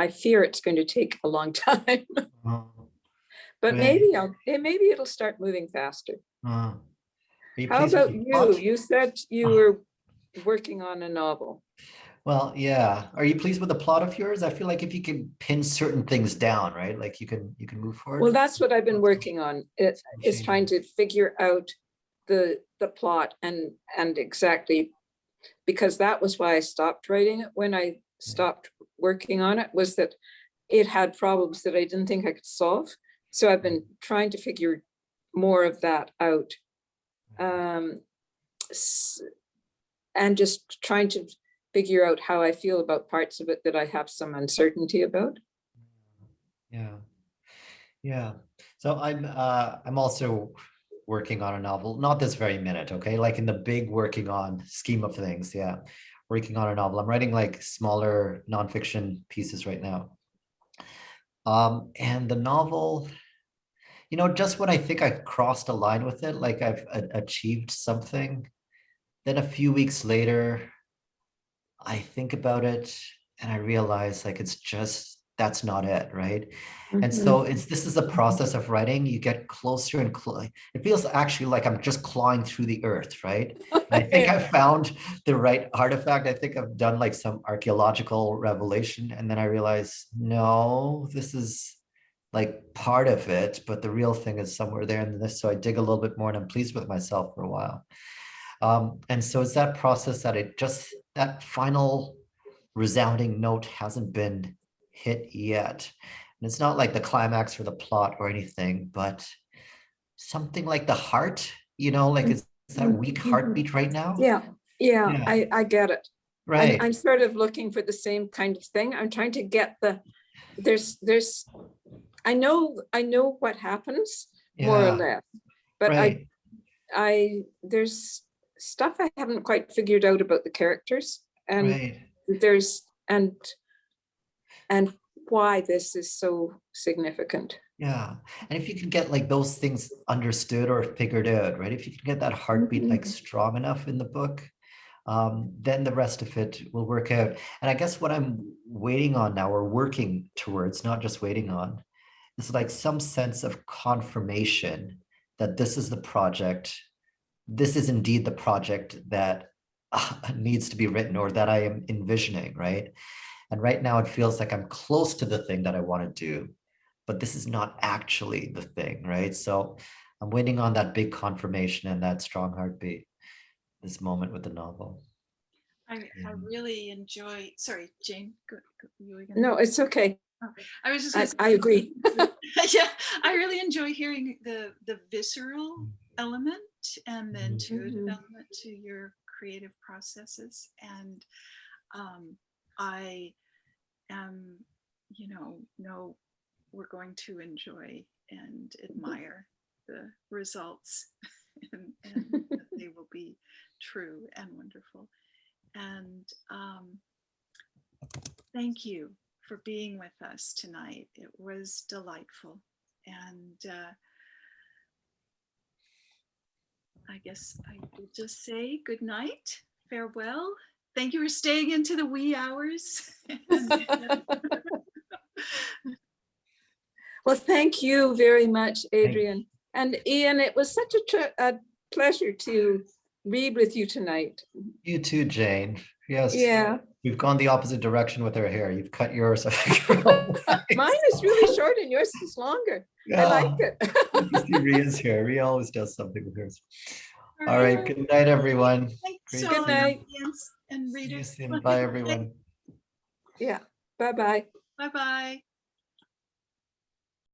fear it's going to take a long time. But maybe it'll start moving faster. How about you? You said you were working on a novel. Well, yeah. Are you pleased with the plot of yours? I feel like if you can pin certain things down, right? Like you can move forward. Well, that's what I've been working on. It is trying to figure out the plot and exactly, because that was why I stopped writing it when I stopped working on it, was that it had problems that I didn't think I could solve. So I've been trying to figure more of that out. and just trying to figure out how I feel about parts of it that I have some uncertainty about. Yeah. Yeah. So I'm also working on a novel, not this very minute, okay? Like in the big working on scheme of things, yeah. Working on a novel. I'm writing like smaller nonfiction pieces right now. And the novel, you know, just when I think I've crossed a line with it, like I've achieved something, then a few weeks later, I think about it and I realize like it's just, that's not it, right? And so this is a process of writing. You get closer and it feels actually like I'm just clawing through the earth, right? And I think I found the right artifact. I think I've done like some archaeological revelation, and then I realize, no, this is like part of it, but the real thing is somewhere there. And this, so I dig a little bit more, and I'm pleased with myself for a while. And so it's that process that it just, that final resounding note hasn't been hit yet. And it's not like the climax or the plot or anything, but something like the heart, you know, like it's that weak heartbeat right now. Yeah. I get it. Right. I'm sort of looking for the same kind of thing. I'm trying to get there's I know what happens more or less, but right. I there's stuff I haven't quite figured out about the characters, and right. there's and why this is so significant. Yeah. And if you can get like those things understood or figured out, right? If you can get that heartbeat like strong enough in the book, then the rest of it will work out. And I guess what I'm waiting on now, or working towards, not just waiting on, is like some sense of confirmation that this is the project. This is indeed the project that needs to be written, or that I am envisioning, right? And right now it feels like I'm close to the thing that I want to do, but this is not actually the thing, right? So I'm waiting on that big confirmation and that strong heartbeat, this moment with the novel. I really enjoy, sorry, Jane, you were gonna... No, it's okay. Oh, I was just gonna say, I agree. yeah, I really enjoy hearing the visceral element and the intuitive element to your creative processes. And I am, you know we're going to enjoy and admire the results, and that they will be true and wonderful. And thank you for being with us tonight. It was delightful. And I guess I will just say good night, farewell. Thank you for staying into the wee hours. Well, thank you very much, Adrian. And Ian, it was such a pleasure to read with you tonight. You too, Jane. Yes. Yeah. We've gone the opposite direction with our hair. You've cut yours. Mine is really short and yours is longer. Yeah. I like it. See Ria's hair. Ria always does something with hers. All right. Good night, everyone. So good night. And readers. Bye, everyone. Yeah. Bye-bye. Bye-bye.